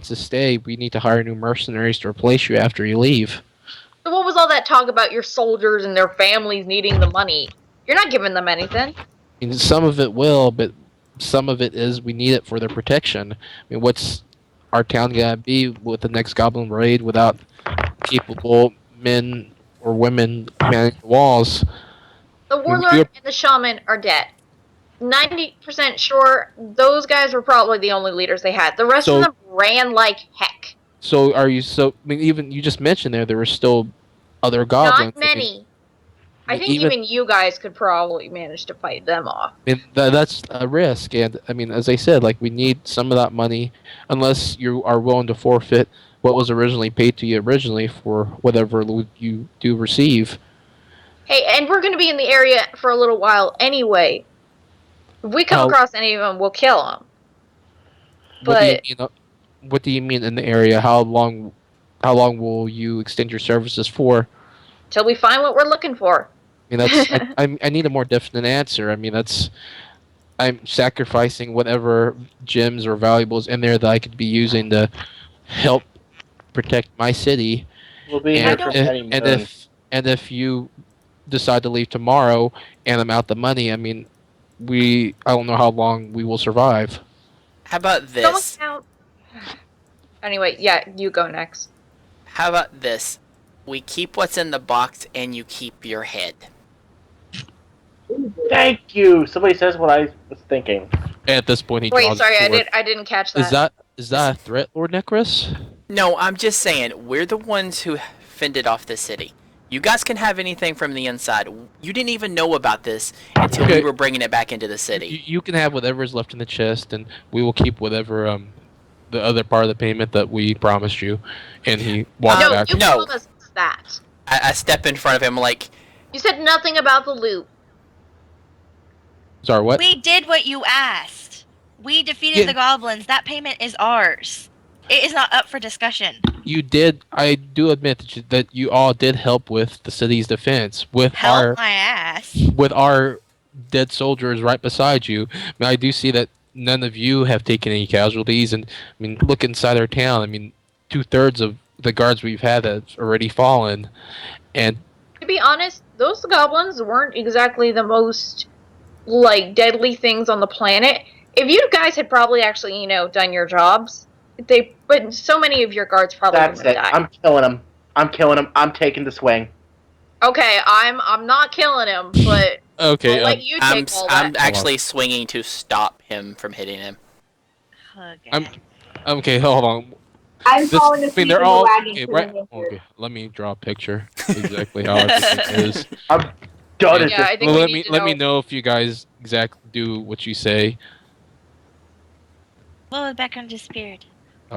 to stay, we need to hire new mercenaries to replace you after you leave. So what was all that talk about your soldiers and their families needing the money? You're not giving them anything. I mean, some of it will, but some of it is we need it for their protection. I mean, what's our town gonna be with the next goblin raid without capable men or women manning the walls? The warlord you're- and the shaman are dead. 90% sure those guys were probably the only leaders they had. The rest So- of them ran like heck. So are you? So I mean, even you just mentioned there were still other goblins. Not many. I think even you guys could probably manage to fight them off. I mean, that's a risk, and I mean, as I said, like we need some of that money, unless you are willing to forfeit what was originally paid to you originally for whatever loot you do receive. Hey, and we're going to be in the area for a little while anyway. If we come Oh. across any of them, we'll kill them. What do you But mean? What do you mean in the area? How long? How long will you extend your services for? till we find what we're looking for. I mean, that's I need a more definite answer. I mean, that's I'm sacrificing whatever gems or valuables in there that I could be using to help protect my city. We'll be here And, for if, many and moons. if you decide to leave tomorrow and I'm out the money, I mean, I don't know how long we will survive. How about Someone this? count. Anyway, yeah, you go next. How about this? We keep what's in the box and you keep your head. Thank you. Somebody says what I was thinking. At this point, he Wait, draws sorry, a I sword. didn't catch that. Is that a threat, Lord Necros? No, I'm just saying, we're the ones who fended off the city. You guys can have anything from the inside. You didn't even know about this until Okay. we were bringing it back into the city. You can have whatever is left in the chest, and we will keep whatever the other part of the payment that we promised you. And he walks no, back. you No. promised that. I step in front of him like, You said nothing about the loot. Sorry, what? We did what you asked. We defeated Yeah. the goblins. That payment is ours. It is not up for discussion. You did. I do admit that you all did help with the city's defense with Help my ass. our dead soldiers right beside you. I mean, I do see that none of you have taken any casualties, and I mean, look inside our town. I mean, 2/3 of the guards we've had have already fallen, and To be honest, those goblins weren't exactly the most like deadly things on the planet. If you guys had probably actually, done your jobs, but so many of your guards probably That's would it. have died. I'm killing him. I'm killing him. I'm taking the swing. Okay, I'm not killing him, but okay. I'll let you take all I'm that. actually swinging to stop him from hitting him. Okay. Okay, hold on. I'm This, falling I asleep mean, in they're the all wagon. okay, feeling right? injured. Okay, let me draw a picture exactly how everything is. I'm done at Yeah, this. I think Well, we let need me to let me know. know if you guys exactly do what you say. Well, the background disappeared.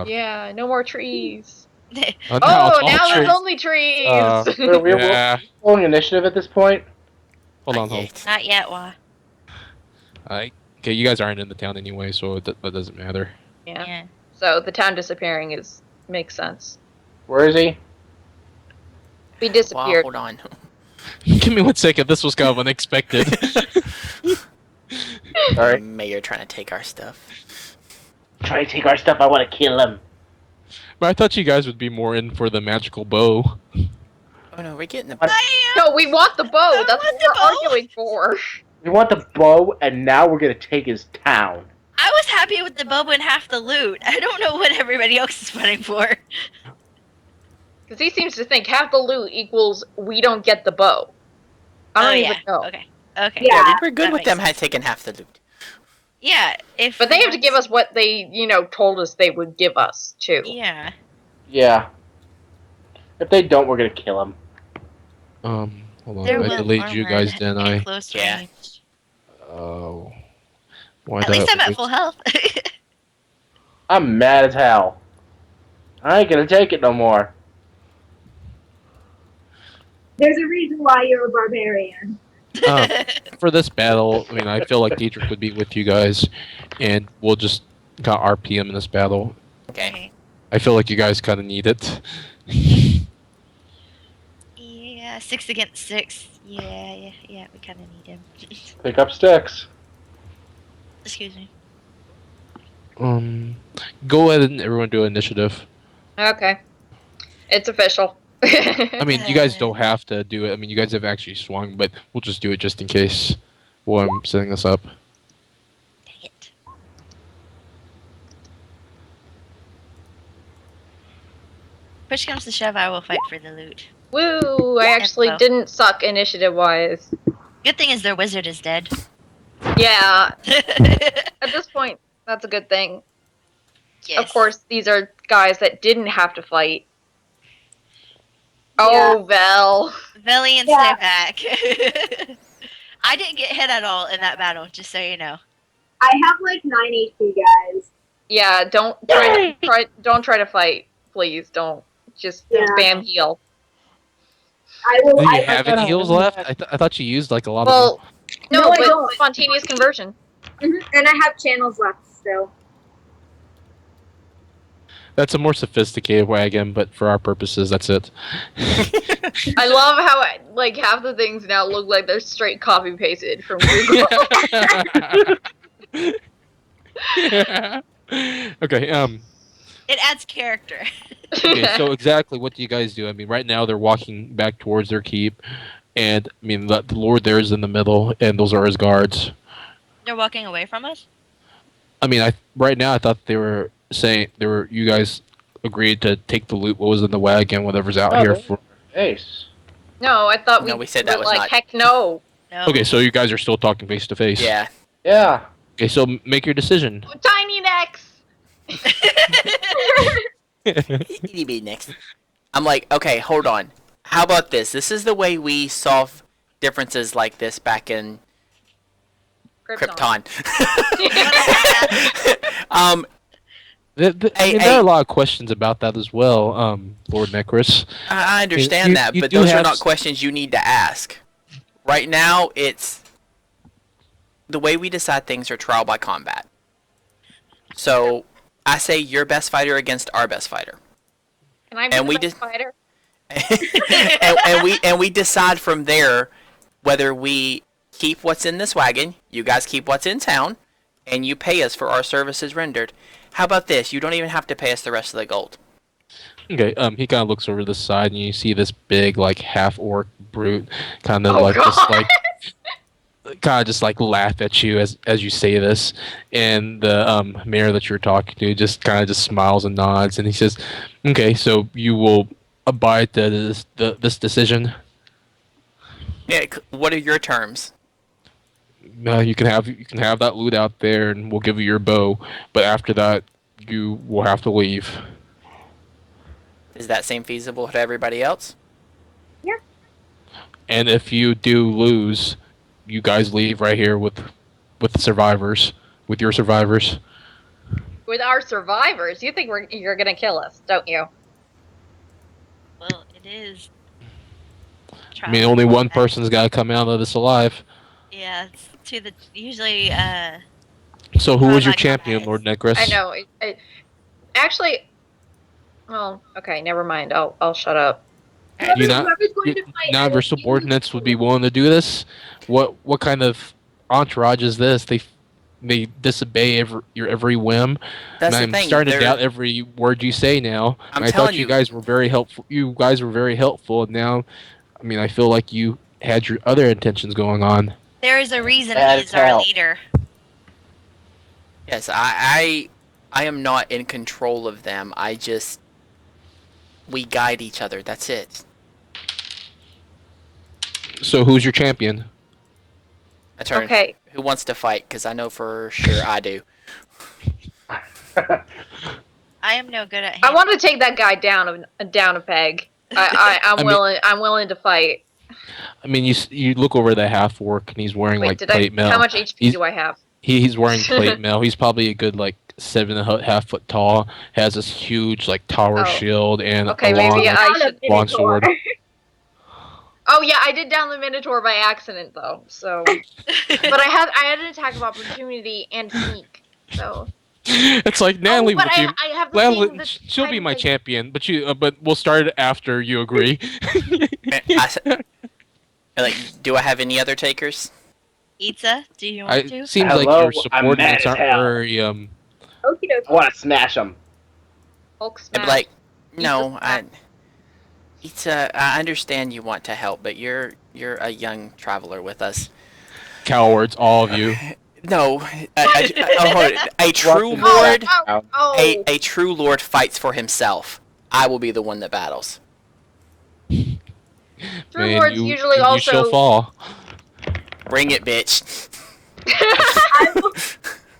Yeah, no more trees. No, Oh, it's all now there's trees. only trees. We're Yeah. rolling initiative at this point. Hold Not on, hold. yet. Not yet, Wah. Okay, you guys aren't in the town anyway, so that doesn't matter. Yeah. Yeah. So the town disappearing makes sense. Where is he? We Wow, disappeared. hold on. Give me 1 second. This was kind of unexpected. Sorry. Mayor trying to take our stuff. Try to take our stuff. I want to kill him. But I thought you guys would be more in for the magical bow. Oh no, we're getting the. No, we want the bow. I That's want what the we're bow. arguing for. We want the bow, and now we're gonna take his town. I was happy with the boba and half the loot. I don't know what everybody else is fighting for. Because he seems to think half the loot equals we don't get the bow. I don't even know. Okay. Okay. Yeah. Yeah, we were good That with makes them sense. taking half the loot. Yeah. If But they have to give us what they, told us they would give us, too. Yeah. Yeah. If they don't, we're gonna kill him. Hold on. They're I well delayed you guys, armored didn't and I? close Yeah. range. Oh. Why At did least I I'm at wait? full health. I'm mad as hell. I ain't gonna take it no more. There's a reason why you're a barbarian. For this battle, I mean, I feel like Dietrich would be with you guys, and we'll just got RPM in this battle. Okay. I feel like you guys kind of need it. Yeah, 6 against 6. Yeah, we kind of need him. Pick up sticks. Excuse me. Go ahead and everyone do initiative. Okay. It's official. I mean, you guys don't have to do it. I mean, you guys have actually swung, but we'll just do it just in case while I'm setting this up. Dang it. Push comes to shove, I will fight for the loot. Woo! I actually Info. didn't suck initiative-wise. Good thing is their wizard is dead. Yeah, at this point, that's a good thing. Yes. Of course, these are guys that didn't have to fight. Oh, Vel. Velly and Yeah. Snowpack. I didn't get hit at all in that battle, just so you know. I have like 9 HP, guys. Yeah, don't try to fight, please. Don't just Yeah. spam heal. I will. Do you I, have any heals left? I thought you used like a lot of Well, No, no, I but don't. spontaneous conversion. Mhm, and I have channels left still. them. That's a more sophisticated wagon, but for our purposes, that's it. I love how like half the things now look like they're straight copy pasted from Google. Okay. It adds character. Okay. So exactly, what do you guys do? I mean, right now they're walking back towards their keep, and I mean the Lord there is in the middle, and those are his guards. They're walking away from us? I mean, right now I thought they were saying you guys agreed to take the loot, what was in the wagon, whatever's out here for. Ace. No, I thought No, we said that were was like not- heck no. No. Okay, so you guys are still talking face to face. Yeah. Yeah. Okay, so make your decision. Tiny necks. Itty bitty next. I'm like, okay, hold on. How about this? This is the way we solve differences like this back in Krypton. I mean, Hey, there are hey. a lot of questions about that as well, Lord Necris. I understand You- that, you but do those are have not s- questions you need to ask. Right now, it's the way we decide things are trial by combat. So I say your best fighter against our best fighter. Can I be And the we best just- fighter? and we decide from there whether we keep what's in this wagon, you guys keep what's in town, and you pay us for our services rendered. How about this? You don't even have to pay us the rest of the gold. Okay, he kind of looks over the side, and you see this big, like, half-orc brute kind of, Oh, like, just, God. like, kind of just, like, laugh at you as you say this. And the mayor that you're talking to just kind of just smiles and nods, and he says, okay, so you will abide to this decision? Yeah, what are your terms? You can have that loot out there, and we'll give you your bow. But after that, you will have to leave. Does that seem feasible to everybody else? And if you do lose, you guys leave right here with the survivors, with your survivors. With our survivors, you think you're gonna kill us, don't you? Well, it is. I mean, only one person's got to come out of this alive. Yeah, it's to the usually. So who was your my champion, guys. Lord Necris? I know. Actually, well, okay, never mind. I'll shut up. You not- Whoever's going to fight, None I of your will subordinates would be willing to do this. What kind of entourage is this? They disobey your every whim. That's And the I'm thing. starting to they're- doubt every word you say now. I'm And I telling thought you you. guys were very helpful. You guys were very helpful, and now, I mean, I feel like you had your other intentions going on. There is a reason Bad he's our hell. leader. Yes, I am not in control of them. We guide each other. That's it. So who's your champion? A turn. Okay. Who wants to fight? Because I know for sure I do. I am no good at. I want to take that guy down a peg. I'm I mean- willing. I'm willing to fight. I mean, you look over the half orc, and he's wearing Wait, like did plate mail. How much HP He's- do I have? He's wearing plate mail. He's probably a good like 7.5 foot tall. Has this huge like tower Oh. shield and Okay, a long. maybe I Down a should- long Minotaur. sword. Oh yeah, I did down the Minotaur by accident though. So, but I had an attack of opportunity and sneak. So. It's like Natalie, but would you? I have the Natalie, thing that she'll be I'm my like- champion, but we'll start it after you agree. Like, do I have any other takers? Itza, do you want to? It seems like Hello, your I'm mad subordinates as aren't hell. very Okie I dokie. want to smash him. Hulk I'd smash. be like, no, smash. I understand you want to help, but you're a young traveler with us. cowards, all of you. No, hold it. A true Welcome. lord, Oh, a true lord fights for himself. I will be the one that battles. True Man, lords you, usually you also. shall fall. Bring it, bitch. I will.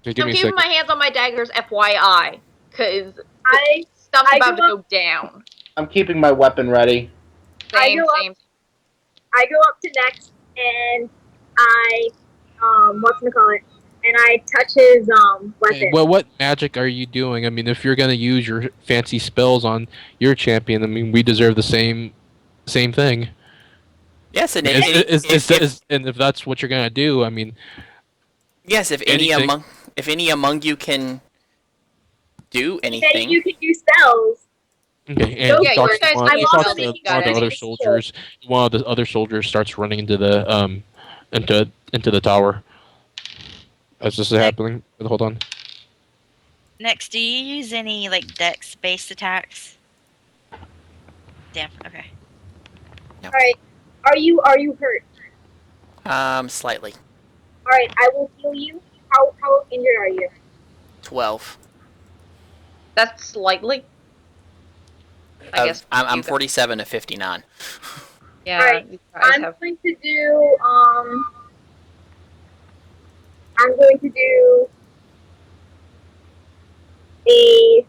Okay, give I'm me a keeping second. my hands on my daggers, FYI, because I stuff's I about to go go down. I'm keeping my weapon ready. Same, go up. same. I go up to Nex and I whatchamacallit, and I touch his weapon. Well, what magic are you doing? I mean, if you're gonna use your fancy spells on your champion, I mean, we deserve the same thing. Yes, and And if that's what you're gonna do, I mean, yes, if any among you can do He said anything, you can do spells. okay. And Yeah, he you talks guys to one, can he do talks spells to if one you of the guys other can. soldiers. One of the other soldiers starts running into the into the tower. As this is happening, hold on. Next, do you use any like dex-based attacks? Damn. Okay. All right. Are you hurt? slightly. All right. I will heal you. How injured are you? 12. That's slightly. I guess. I'm you 47 to 59. Yeah, Alright, you guys I'm have. going to do I'm going to do a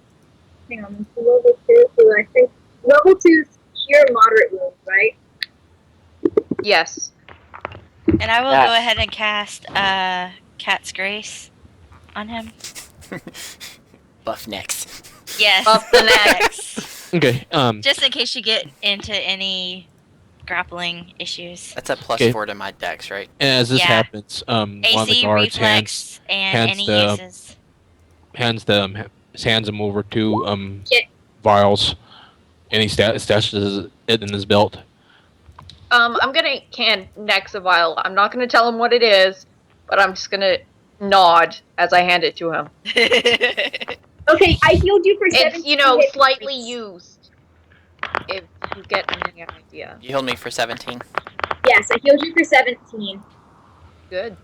hang on, it's level 2, so I think level 2 is cure moderate wounds, right? Yes. And I will Yes. go ahead and cast Cat's Grace on him. Buff next. Yes. Buff the next. Okay. Just in case you get into any grappling issues. That's a plus Okay. 4 to my dex, right? As this Yeah. happens, one of the AC, guards reflex, and hands any the- uses. hands him over to Yeah. Vials, and he stashes it in his belt. I'm gonna hand Nex a vial. I'm not gonna tell him what it is, but I'm just gonna nod as I hand it to him. Okay, I healed you for 7. It's, you know, slightly used. If you get any idea. You healed me for 17. Yes, I healed you for 17. Good.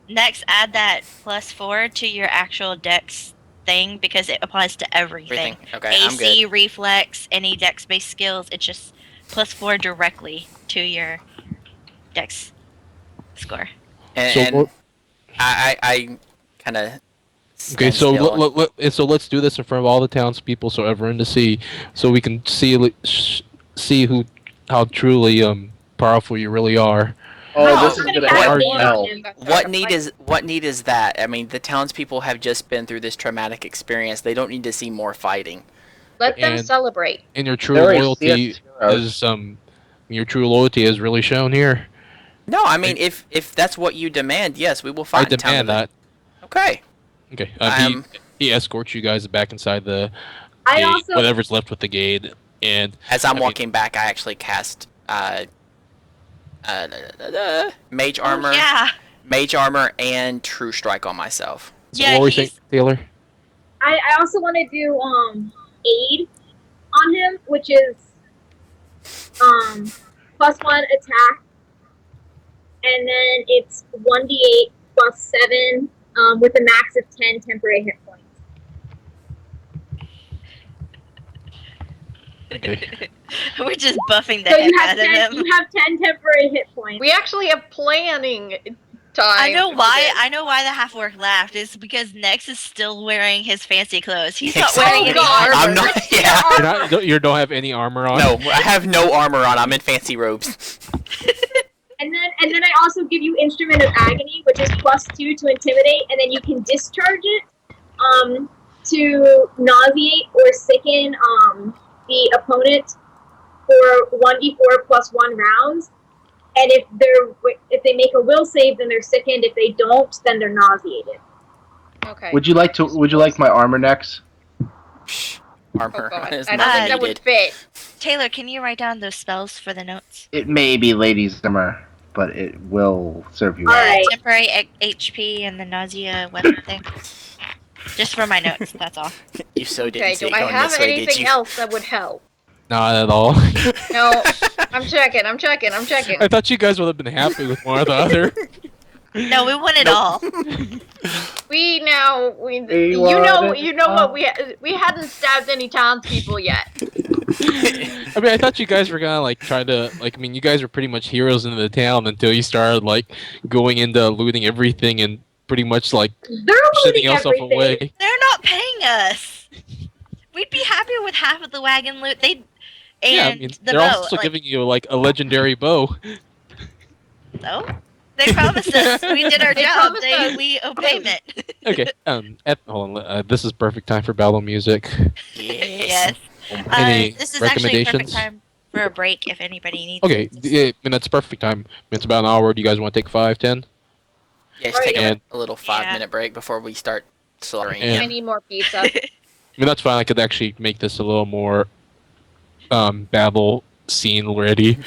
Next, add that +4 to your actual dex thing because it applies to everything. Okay, I'm AC, good. reflex, any dex-based skills. It's just +4 directly to your dex score. And, So and what- I kind of. Okay, so so let's do this in front of all the townspeople, so everyone to see, so we can see how truly powerful you really are. Oh, No, this is I'm gonna gonna end cast well. him. what need is that? I mean, the townspeople have just been through this traumatic experience. They don't need to see more fighting. Let them And- celebrate. And your true Very loyalty serious heroes. is your true loyalty is really shown here. No, I mean, if that's what you demand, yes, we will fight. I demand that. Okay. Okay. Um, He escorts you guys back inside the I gate, also whatever's left with the gate, and As I'm I mean- walking back, I actually cast mage armor, Yeah. mage armor, and true strike on myself. so Yeah, what were you he's- saying, Taylor? I also want to do aid on him, which is +1 attack, and then it's 1d8 +7 with a max of 10 temporary hit points. Okay. We're just buffing the So heck you have out of 10. him. You have 10 temporary hit points. We actually have planning time. I know for why. this. I know why the half orc laughed. It's because Nex is still wearing his fancy clothes. He's not Exactly. wearing Oh, any God. armor. I'm not. Yeah. You don't have any armor on. No, I have no armor on. I'm in fancy robes. And then I also give you Instrument of Agony, which is +2 to intimidate, and then you can discharge it to nauseate or sicken the opponent for 1d4 +1 rounds. And if they make a will save, then they're sickened. If they don't, then they're nauseated. Okay. Would you like my armor next? Psh, Oh, armor God. is I don't not think that would needed. fit. Taylor, can you write down those spells for the notes? It may be ladies' armor, but it will serve you. All well. right. Temporary HP and the nausea weapon thing. Just for my notes. That's all. You so didn't Okay, see do it I going have this way, did anything you? else that would help? Not at all. No, I'm checking. I thought you guys would have been happy with one or the other. No, we want it Nope. all. We We you want it know all. what we hadn't stabbed any townspeople yet. I mean, I thought you guys were gonna try to I mean, you guys were pretty much heroes in the town until you started going into looting everything and pretty much They're shitting looting yourself everything. away. They're not paying us. We'd be happy with half of the wagon loot. And Yeah, I mean, the they're bow, also like, giving you like a legendary bow. oh, they promised us. We did our They job. promised us. We owe payment. Okay. Hold on. This is perfect time for battle music. Yes. Any This is actually perfect recommendations? time for a break if anybody needs Okay, it. I mean that's perfect time. It's about an hour. Do you guys want to take 5, 10? Yeah, just take And- a little 5-minute break before we start slaughtering And- I him. need more pizza. I mean that's fine. I could actually make this a little more battle scene ready.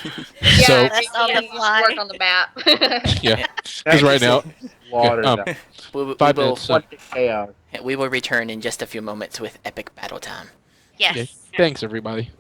Yeah, So That's maybe on the I need to fly. work on the map. yeah, because right now Slaughter um, them. We 5 will, minutes. So, What the chaos. we will return in just a few moments with epic battle time. Yes. okay, thanks everybody.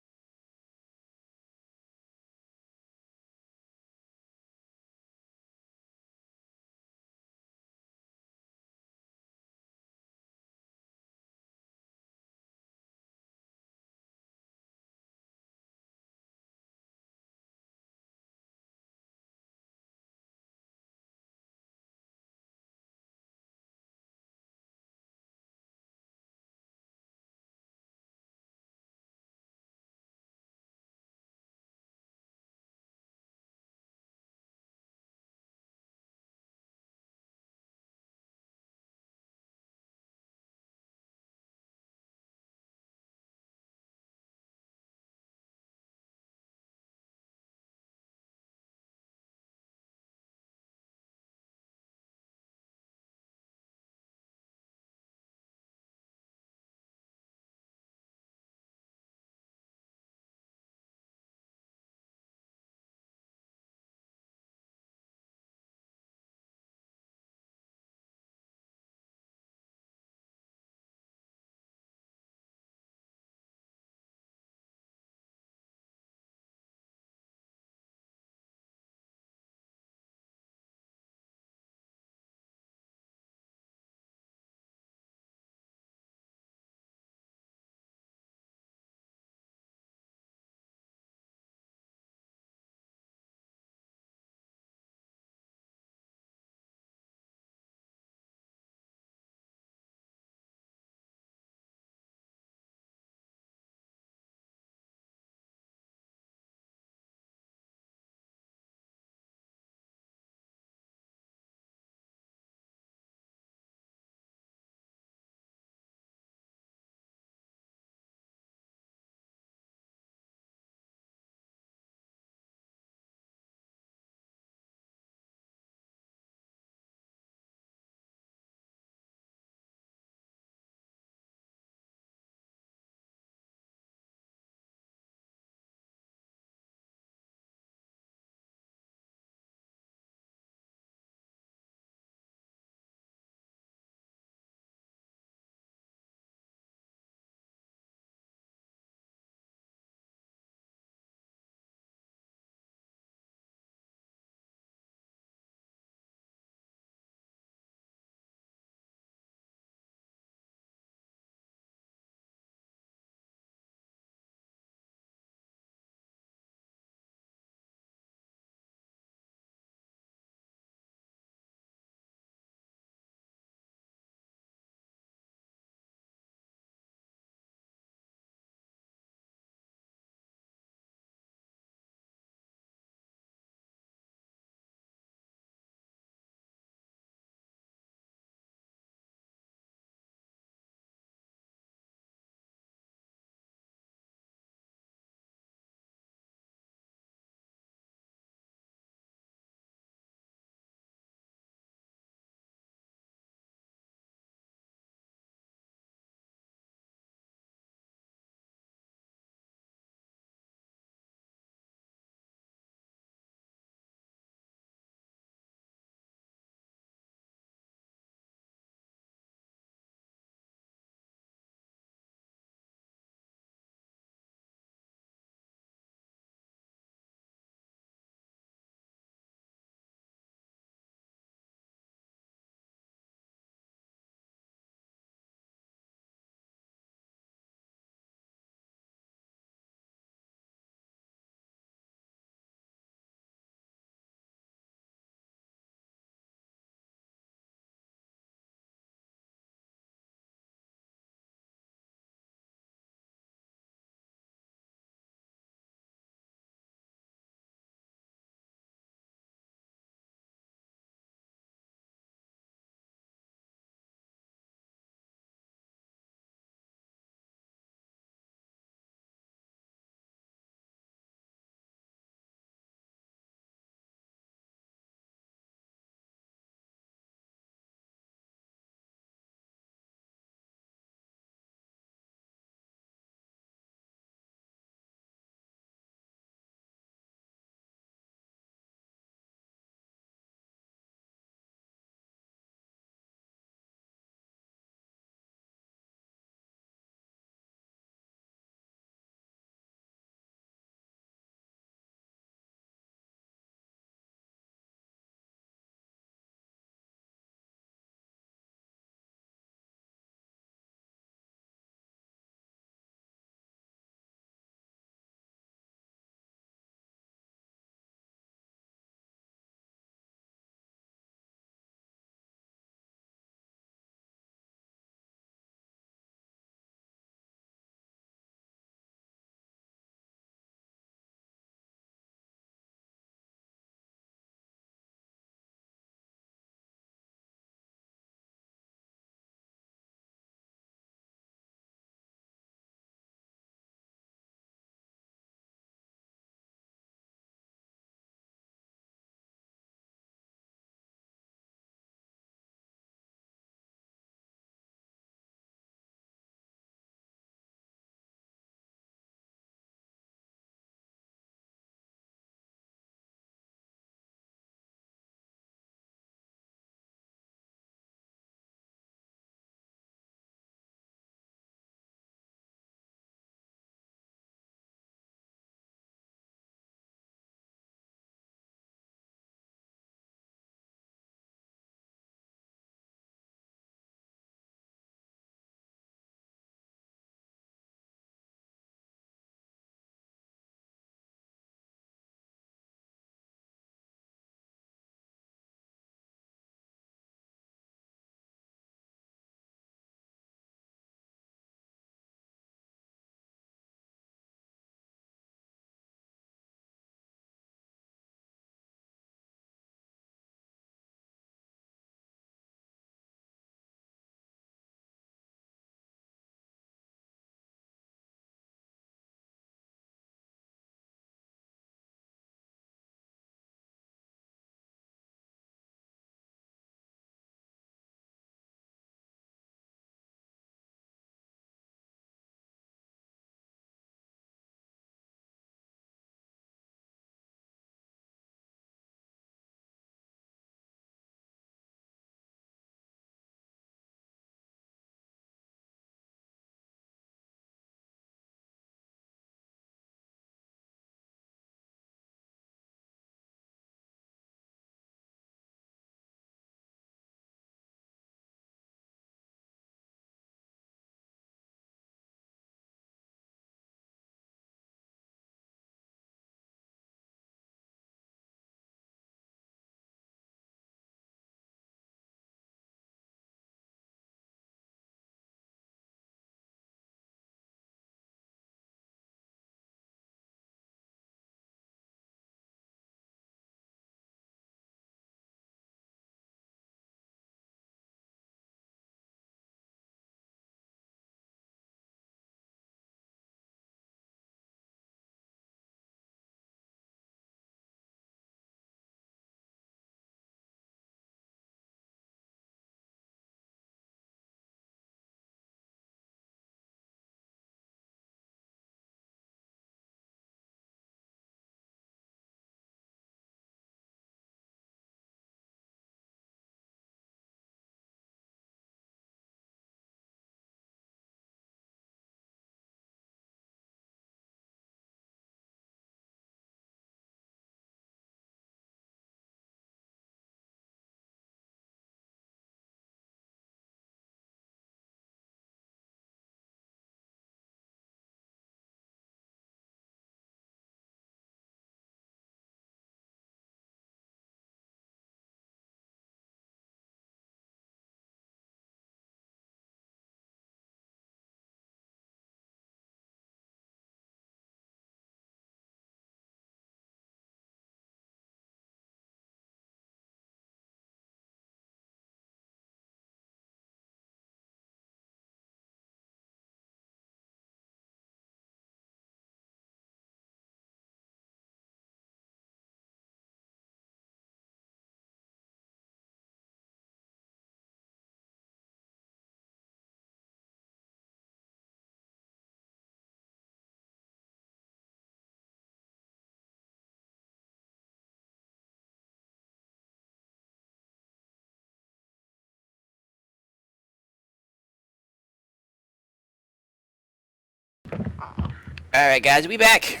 Alright, guys, we back.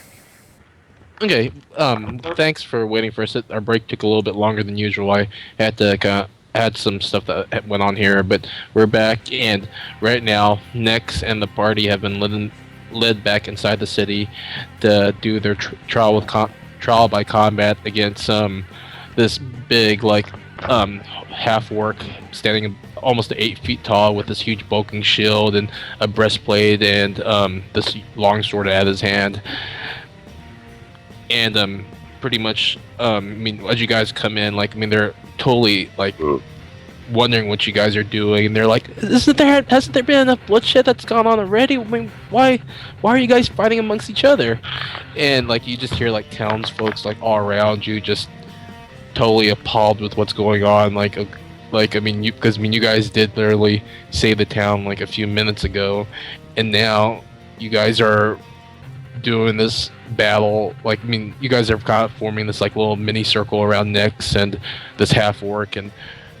Okay. Thanks for waiting for us. Our break took a little bit longer than usual. I had to had some stuff that went on here, but we're back, and right now, Nex and the party have been led back inside the city to do their trial by combat against this big half orc standing almost 8 feet tall with this huge bulking shield and a breastplate and this long sword at his hand. And pretty much, I mean, as you guys come in, they're totally wondering what you guys are doing, and they're like, hasn't there been enough bloodshed that's gone on already? I mean, why are you guys fighting amongst each other? And you just hear townsfolk all around you just totally appalled with what's going on. You guys did literally save the town a few minutes ago, and now you guys are doing this battle. You guys are kind of forming this little mini circle around Nyx and this half orc, and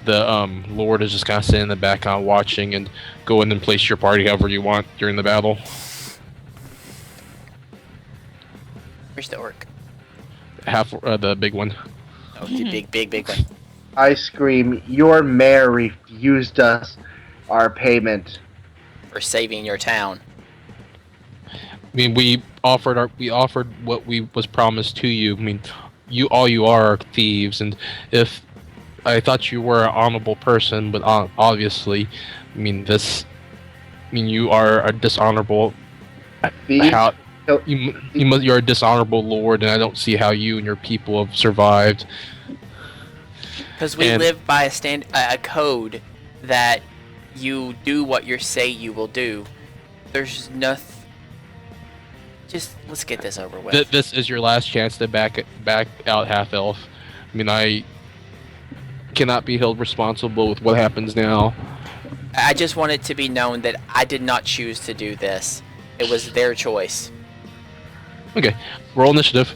the Lord is just kind of sitting in the back watching, and go in and place your party however you want during the battle. Where's the orc? The big one. Oh, the big one. I scream, your mayor refused us our payment. For saving your town. I mean, we offered what we was promised to you. I mean, you are thieves, and if I thought you were an honorable person, but obviously, you are a dishonorable. Thief? You're a dishonorable lord, and I don't see how you and your people have survived. Because we live by a code that you do what you say you will do. There's nothing. Just let's get this over with. This is your last chance to back out half elf. I mean, I cannot be held responsible with what happens now. I just want it to be known that I did not choose to do this. It was their choice. Okay, roll initiative.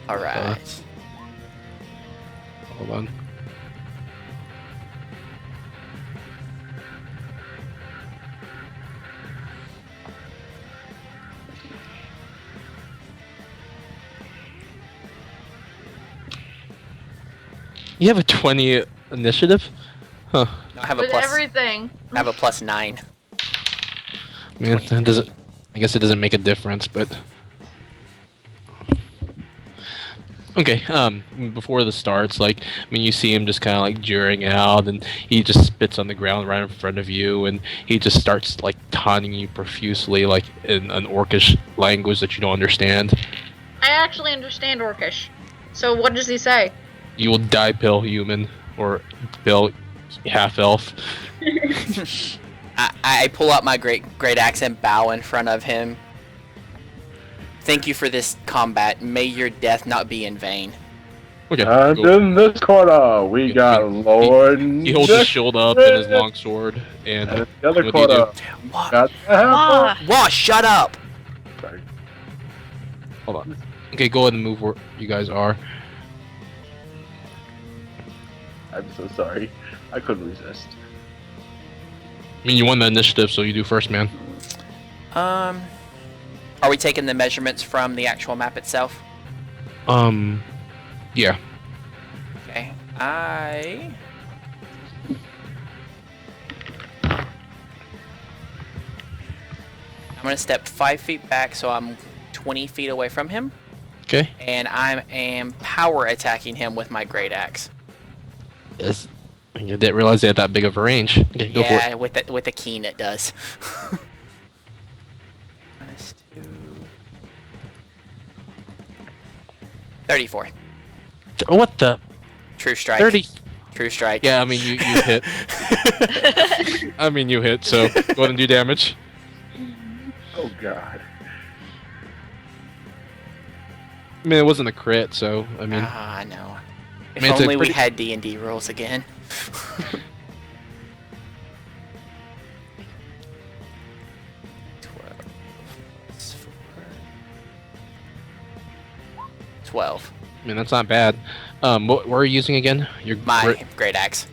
All right. Hold on. You have a 20 initiative? Huh. I have a With plus. everything. I have a +9. Man, that doesn't. I guess it doesn't make a difference, but. Okay, before this starts, you see him just kind of jeering out, and he just spits on the ground right in front of you, and he just starts taunting you profusely, in an orcish language that you don't understand. I actually understand Orcish. So what does he say? You will die, pale human, or pale half elf. I pull out my great axe and bow in front of him. Thank you for this combat. May your death not be in vain. Okay. And cool. in this corner, we got Lord. He holds his shield up and his long sword, and And in the other what do you do? corner, What? got the half Ah, Wah, shut up! Sorry. Hold on. Okay, go ahead and move where you guys are. I'm so sorry. I couldn't resist. I mean, you won the initiative, so you do first, man. Are we taking the measurements from the actual map itself? Yeah. Okay. I'm gonna step 5 feet back, so I'm 20 feet away from him, Okay. and I am power attacking him with my great axe. Yes. I didn't realize they had that big of a range. Okay, go for it. Yeah, with the keen it does. Minus 2. 34. What the? True strike. 30. True strike. Yeah, I mean, you hit. I mean, you hit, so go ahead and do damage. Oh god. I mean, it wasn't a crit, so, I mean... Ah, I know. If mean, it's a only we pretty- had D&D rules again. 12. I mean, that's not bad. What are you using again? Your My great axe.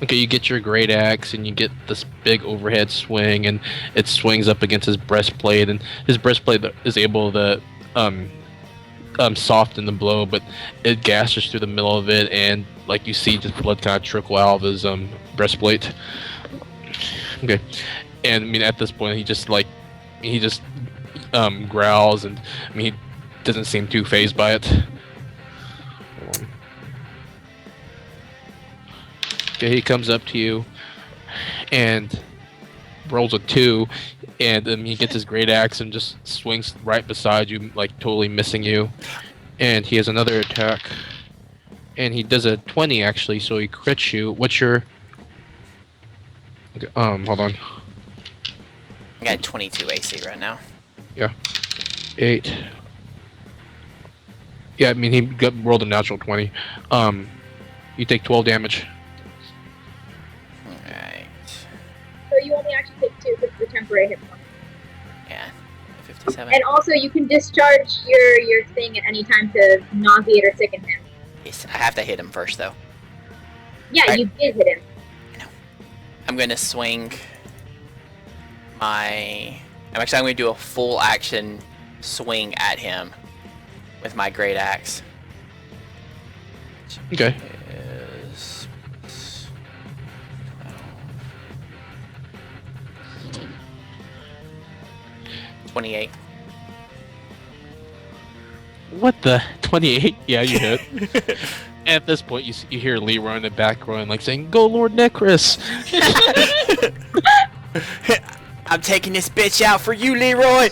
Okay, you get your great axe and you get this big overhead swing, and it swings up against his breastplate, and his breastplate is able to soften the blow, but it gashes through the middle of it, and like you see, just blood kind of trickle out of his breastplate. Okay, and I mean at this point he just growls, and I mean he doesn't seem too phased by it. Okay, he comes up to you and rolls a 2, and he gets his great axe and just swings right beside you, like totally missing you. And he has another attack, and he does a 20 actually, so he crits you. What's your? Okay, hold on. I got 22 AC right now. Yeah, 8. Yeah, I mean he rolled a natural 20. You take 12 damage. Alright. So you only actually take 2 because it's a temporary hit point. Yeah. 57. And also, you can discharge your thing at any time to nauseate or sicken him. Yes, I have to hit him first, though. Yeah, Right. you did hit him. I'm going to swing I'm going to do a full action swing at him with my great axe. Okay. Is 28. What the? 28? Yeah, you hit. At this point, you hear Leroy in the background, like saying, "Go, Lord Necris!" I'm taking this bitch out for you, Leroy!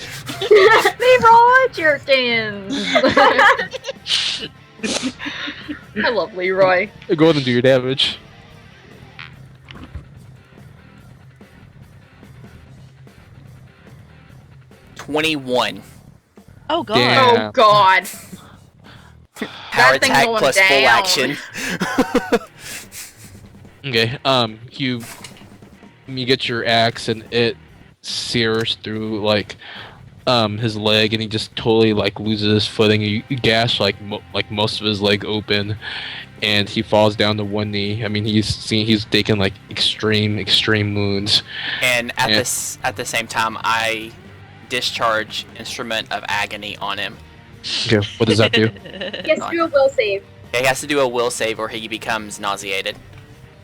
Leroy Jerkins! I love Leroy. Go ahead and do your damage. $21. Oh god. Damn. Oh god. Power That thing's attack going plus full down. action. Okay. You get your axe, and it sears through like his leg, and he just totally like loses his footing. You gash like most of his leg open, and he falls down to one knee. I mean, he's taken like extreme wounds. And at Yeah. at the same time, I discharge Instrument of Agony on him. Okay, what does that do? He has to do a will save. He has to do a will save or he becomes nauseated.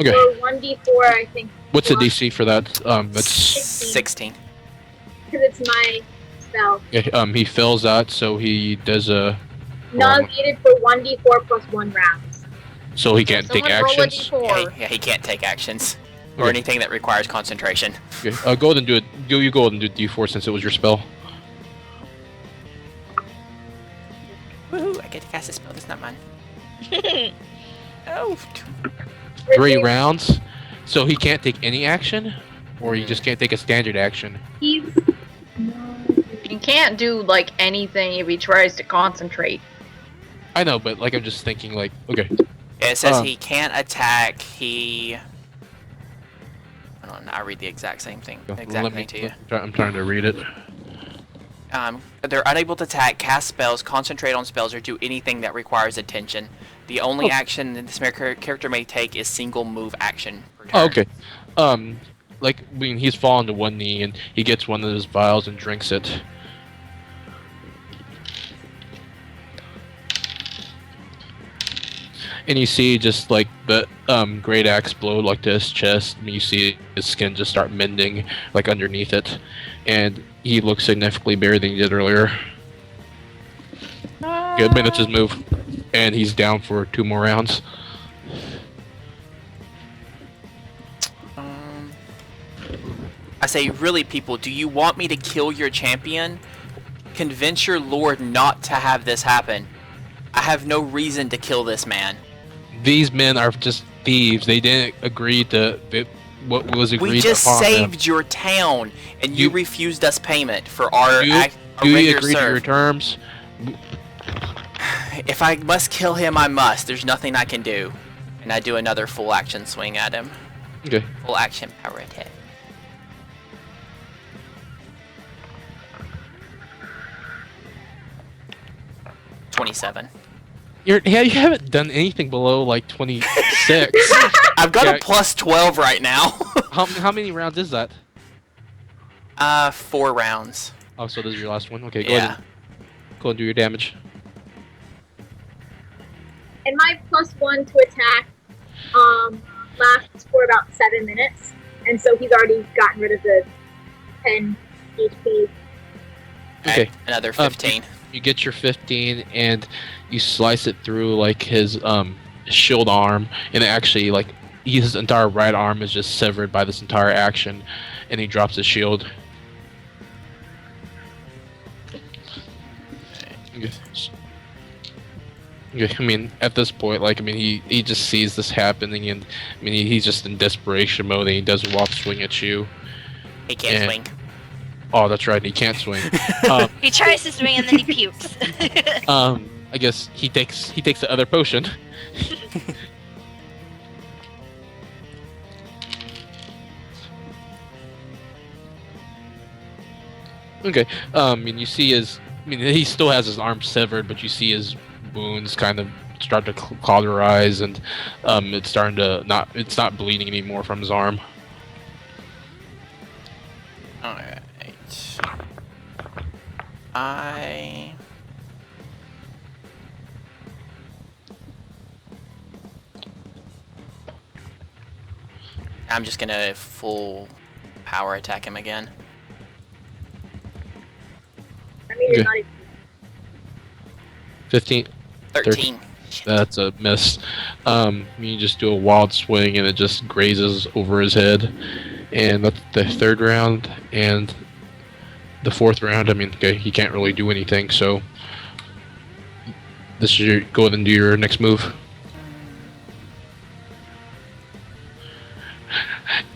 Okay, Or 1d4, I think. what's the DC for that? That's 16. Because it's my spell. yeah, he fills that, so he does a Nauseated for 1d4 plus 1 rounds. so he can't take Someone roll a actions. D4. Yeah, he can't take actions. Or Okay. anything that requires concentration. Okay, go ahead and do it. You go ahead and do D4 since it was your spell. Woohoo, I get to cast a spell that's not mine. Oh. 3 rounds, so he can't take any action, or he just can't take a standard action. He's. He can't do like anything if he tries to concentrate. I know, but like I'm just thinking, like, okay, Yeah, it says Uh. he can't attack, Hold on, I'll read the exact same thing. Exact thing to you. I'm trying to read it. They're unable to attack, cast spells, concentrate on spells, or do anything that requires attention. The only action that this character may take is single move action per turn. Oh, okay. Like when he's fallen to one knee and he gets one of his vials and drinks it. And you see just like the great axe blow like to his chest, and you see his skin just start mending like underneath it, and he looks significantly better than he did earlier. Good, that's his move, and he's down for 2 more rounds. I say, really, people, do you want me to kill your champion? Convince your lord not to have this happen. I have no reason to kill this man. These men are just thieves. They didn't agree to what was agreed We just upon them. saved your town, and you You- refused us payment for our, Do you, our do you regular agree to your serve. terms? If I must kill him, I must. There's nothing I can do. And I do another full action swing at him. Okay. Full action power attack. $27. you haven't done anything below like 26. I've got Yeah. a plus 12 right now. How many rounds is that? 4 rounds. Oh, so this is your last one. Okay, Yeah. Go ahead and do your damage. And my +1 to attack lasts for about 7 minutes, and so he's already gotten rid of the 10 HP. Okay. Another 15. You get your 15 and you slice it through like his shield arm, and it actually like his entire right arm is just severed by this entire action, and he drops his shield. Okay. Okay, I mean, at this point, like, I mean, he just sees this happening, and I mean, he's just in desperation mode, and he does walk swing at you. He can't and- swing. Oh, that's right, he can't swing. He tries to swing and then he pukes. I guess he takes the other potion. Okay. I mean, you see his. I mean, he still has his arm severed, but you see his wounds kind of start to cauterize, and it's starting to not. It's not bleeding anymore from his arm. Alright. I'm just gonna full power attack him again. I mean, Okay. it's not even 15. 13. That's a miss. You just do a wild swing, and it just grazes over his head. And that's the third round, and the fourth round. I mean, okay, he can't really do anything. So this is your go ahead and do your next move.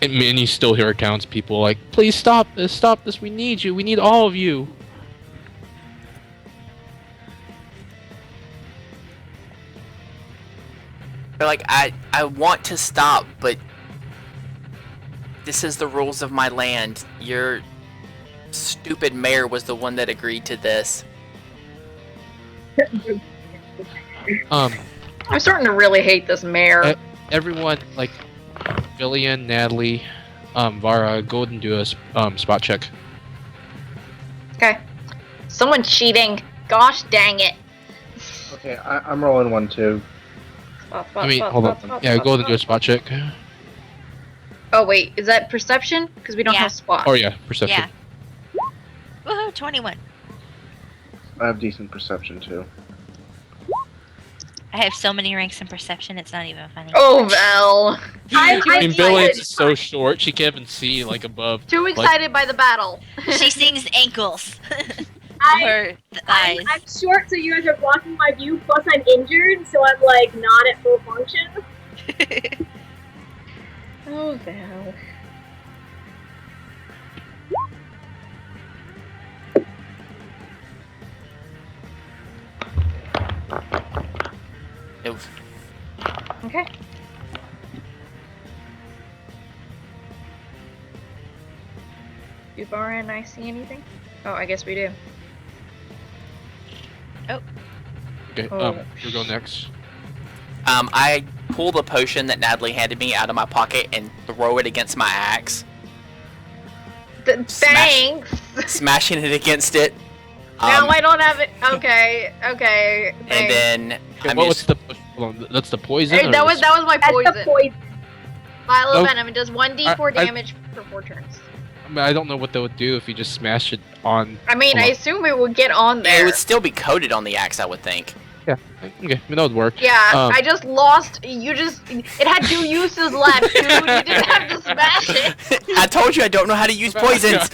And you still hear townspeople like, "Please stop this! Stop this! We need you! We need all of you!" They're like, I want to stop, but this is the rules of my land. Your stupid mayor was the one that agreed to this. Um, I'm starting to really hate this mayor. everyone like Villian, Natalie, Vara, go ahead and do a spot check. Okay. Someone's cheating. Gosh dang it. Okay, I'm rolling one too. Spot, spot, I mean, spot, hold spot, on. spot, Yeah, spot, go ahead and do a spot. spot check. Oh wait, is that perception? Because we don't Yeah. have spot. Oh yeah, perception. Yeah. Woohoo, 21. I have decent perception too. I have so many ranks in perception, it's not even funny. Oh Val. I mean, Villian excited. is so short; she can't even see like above. Too excited by the battle. She sings ankles. I, Or the eyes. I'm short, so you guys are blocking my view. Plus, I'm injured, so I'm like not at full function. Oh Val. Oof. Okay. Do Vara and I see anything? Oh, I guess we do. Okay, Oh. you go next. I pull the potion that Natalie handed me out of my pocket and throw it against my axe, Thanks. smashing it against it. Now I don't have it. Okay. Okay. And Thanks. then Okay, I'm what's just, the? Hold on, that's the poison. Hey, or that the was my That's poison. the poison. Vial of Oh. venom. It does 1d4 I- damage for 4 turns. I mean, I don't know what that would do if you just smash it on. I mean, Hold I on. assume it would get on it there. would still be coated on the axe, I would think. Yeah. Okay, I mean, that would work. Yeah, I just lost. It had 2 uses left, dude. You didn't have to smash it. I told you I don't know how to use poisons.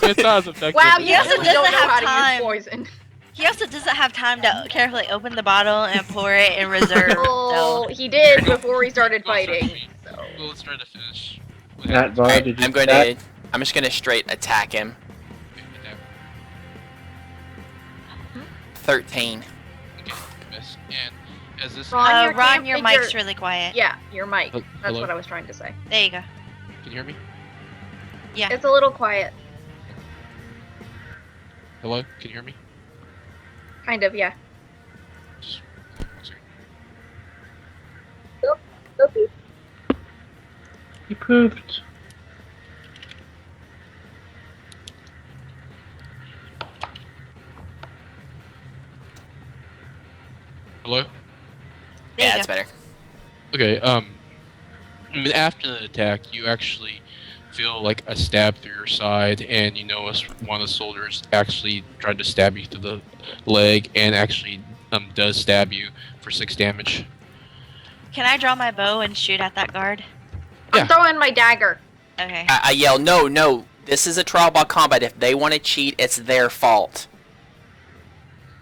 It's not as effective. Wow, as you He also really don't doesn't know have how to time. use poison. He also doesn't have time to carefully open the bottle and pour it in reserve. Well, he did before we started fighting. So. Well, let's try to finish. Nat, Vara, Alright, did you I'm do going that? to. I'm just going to straight attack him. 13. Okay, miss. And as this, Ron, your Ron, camp your figure- mic's really quiet. Yeah, your mic. That's Hello? what I was trying to say. There you go. can you hear me? Yeah. It's a little quiet. Hello, can you hear me? Kind of, yeah. Just one second. poofed. Hello. There Yeah, you that's go. better. Okay. I mean, after the attack, you actually feel like a stab through your side, and you notice one of the soldiers actually tried to stab you through the leg, and actually does stab you for 6 damage. Can I draw my bow and shoot at that guard? Yeah. I'm throwing my dagger. Okay. I yell, no, no. This is a trial by combat. If they want to cheat, it's their fault.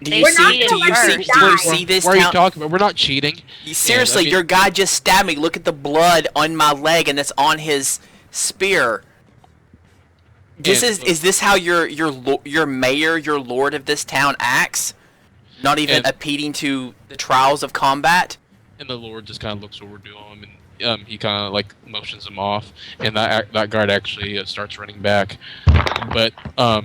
Do you We're not see? Do gonna you let see? her Do you die. see this? What are you town- talking about? We're not cheating. Seriously, I mean- your guy just stabbed me. Look at the blood on my leg, and it's on his spear. This And is this how your mayor, your lord of this town acts? Not even And- appealing to the trials of combat. And the Lord just kind of looks over to him, and he kind of like motions him off, and that guard actually starts running back. But that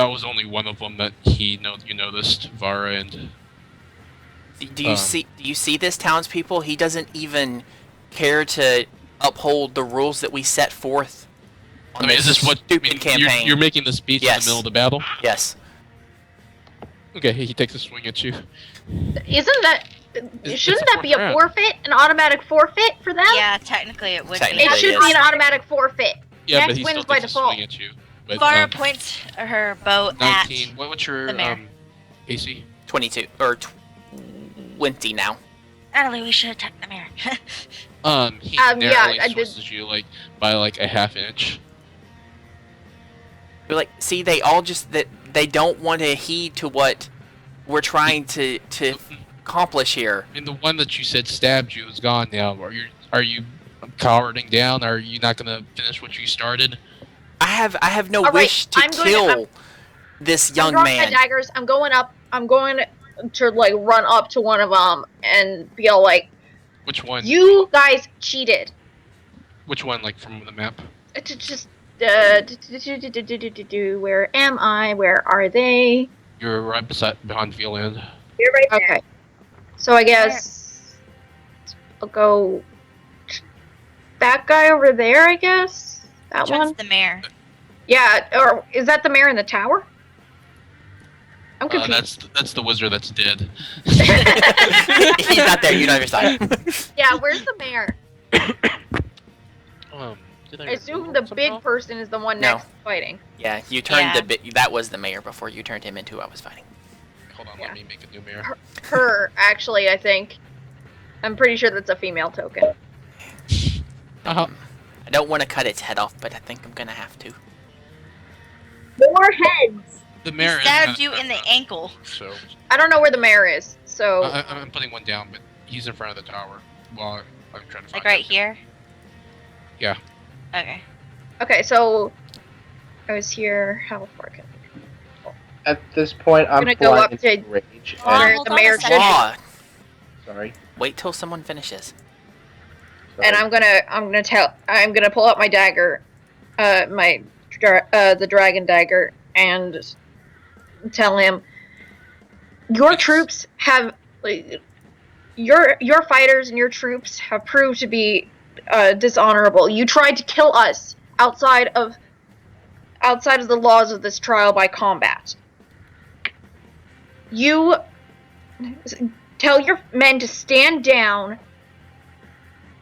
was only one of them that you noticed, Vara, and Do you see this townspeople? He doesn't even care to uphold the rules that we set forth. I mean, is this what stupid I mean, campaign? You're making the speech in Yes. the middle of the battle? Yes. Okay, he takes a swing at you. Isn't that? It's Shouldn't a that be a round. forfeit? An automatic forfeit for them? Yeah, technically it would Technically, It be. should yes. be an automatic fortit. Yeah, Next but he still wins by takes a default. swing at you. But, Vara points her bow 19. What's your the mayor. AC? 22 or 20 now. at Natalie. We should attack the mayor. He yeah, narrowly I did- sources you like by like a half inch. You're like, see, they all just that they don't want to heed to what we're trying to accomplish here. I mean, the one that you said stabbed you is gone now. Are you cowering down? Are you not gonna finish what you started? I have no All right, wish to I'm going to- kill this I'm young drawing my man. daggers. I'm going up. I'm going to like run up to one of them and be all like, Which one? "You guys cheated." Which one? Like from the map? Just where am I? Where are they? You're right behind Violand. You're right there. Okay. So I guess I'll go that guy over there, I guess. That Which one? one's the mayor? Yeah, or is that the mayor in the tower? I'm confused. That's the wizard that's dead. He's not there. You know your side. Yeah, where's the mayor? Did I assume the big person is the one No. next to fighting. Yeah, you turned Yeah. the that was the mayor before you turned him into who I was fighting. Hold on, Yeah. let me make a new mirror. Her, actually, I think. I'm pretty sure that's a female token. Uh-huh. I don't want to cut its head off, but I think I'm gonna have to. More heads. The He mayor is stabbed kinda- you in the ankle. So I don't know where the mayor is, so I'm putting one down, but he's in front of the tower. While I'm trying to find Like right him. here? Yeah. Okay. okay. So I was here. How far can At this point, I'm gonna go up flying to- into rage. Oh, where And, hold the on a mayor second. should? Law. sorry. Wait till someone finishes. And I'm gonna pull out my dagger, the dragon dagger, and tell him, your troops have, your fighters and your troops have proved to be dishonorable. You tried to kill us outside of the laws of this trial by combat. You tell your men to stand down,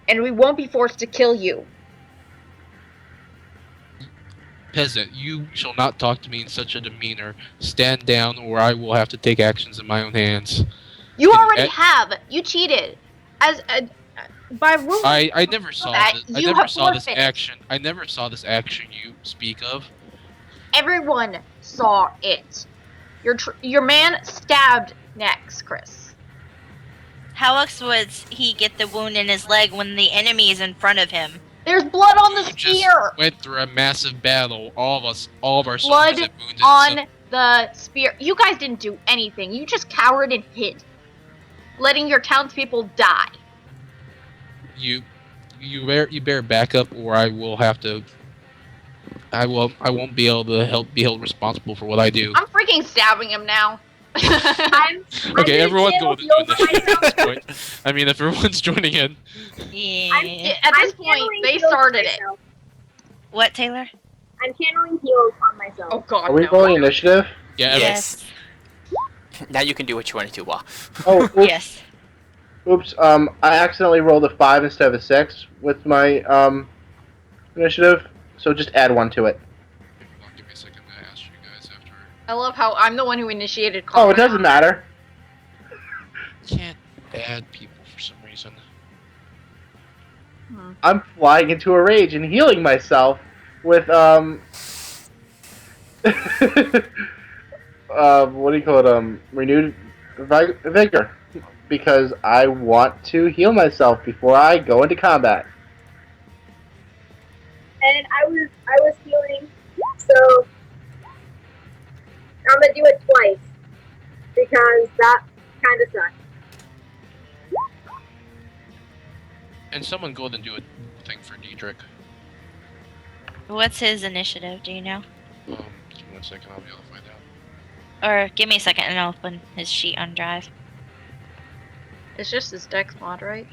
and we won't be forced to kill you. Peasant, you shall not talk to me in such a demeanor. Stand down, or I will have to take actions in my own hands. You Can- already have. You cheated. As by rule. I never saw that this. I you never have saw this forfeited. action. I never saw this action you speak of. Everyone saw it. Your man stabbed next, Chris. How else would he get the wound in his leg when the enemy is in front of him? There's blood on the You just spear. went through a massive battle. All of our Blood soldiers have wounded. On the spear. You guys didn't do anything. You just cowered and hid, letting your townspeople die. You bear backup, or I will have to. I won't be able to be held responsible for what I do. I'm freaking stabbing him now. I'm Okay, gonna everyone channel go heal to for myself. this point. I mean, if everyone's joining in. Yeah. At this I'm point, channeling they heals for started it. myself. What, Taylor? I'm channeling heals on myself. Oh god, Are we no. rolling initiative? Yeah, every- Yes. Now you can do what you want to do, Wah. Oh, oops. Yes. Oops. I accidentally rolled a 5 instead of a 6 with my initiative. So just add 1 to it. Give me a second to ask you guys after. I love how I'm the one who initiated Oh, combat. it doesn't matter. Can't add people for some reason. I'm flying into a rage and healing myself with what do you call it? Renewed vigor, because I want to heal myself before I go into combat. And I was healing, so I'm gonna do it twice because that kind of sucks. And someone go and do a thing for Diedrich. What's his initiative? Do you know? Give me 1 second, I'll be able to find out. Or give me a second and I'll open his sheet on Drive. It's just his dex mod, right?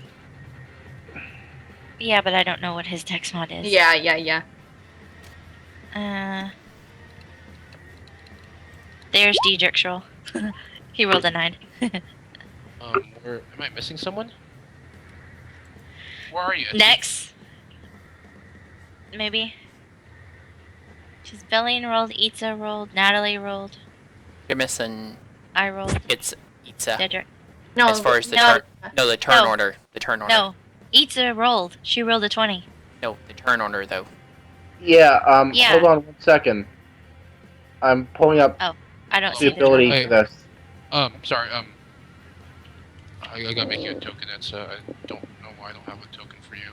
Yeah, but I don't know what his dex mod is. Yeah. There's Diedrich's roll. He rolled a 9. Where am I missing someone? Where are you? Next. Maybe. Because Bellion rolled, Itza rolled, Natalie rolled, You're missing. I rolled, It's Cedric. No, as far as the no. turn. No, the turn No. order. The turn order. No, Itza rolled. She rolled a 20. No, the turn order though. Yeah. Yeah. Hold on 1 second. I'm pulling up I don't the see the ability Hey. for this. Sorry, I gotta make you a token, that's, I don't know why I don't have a token for you.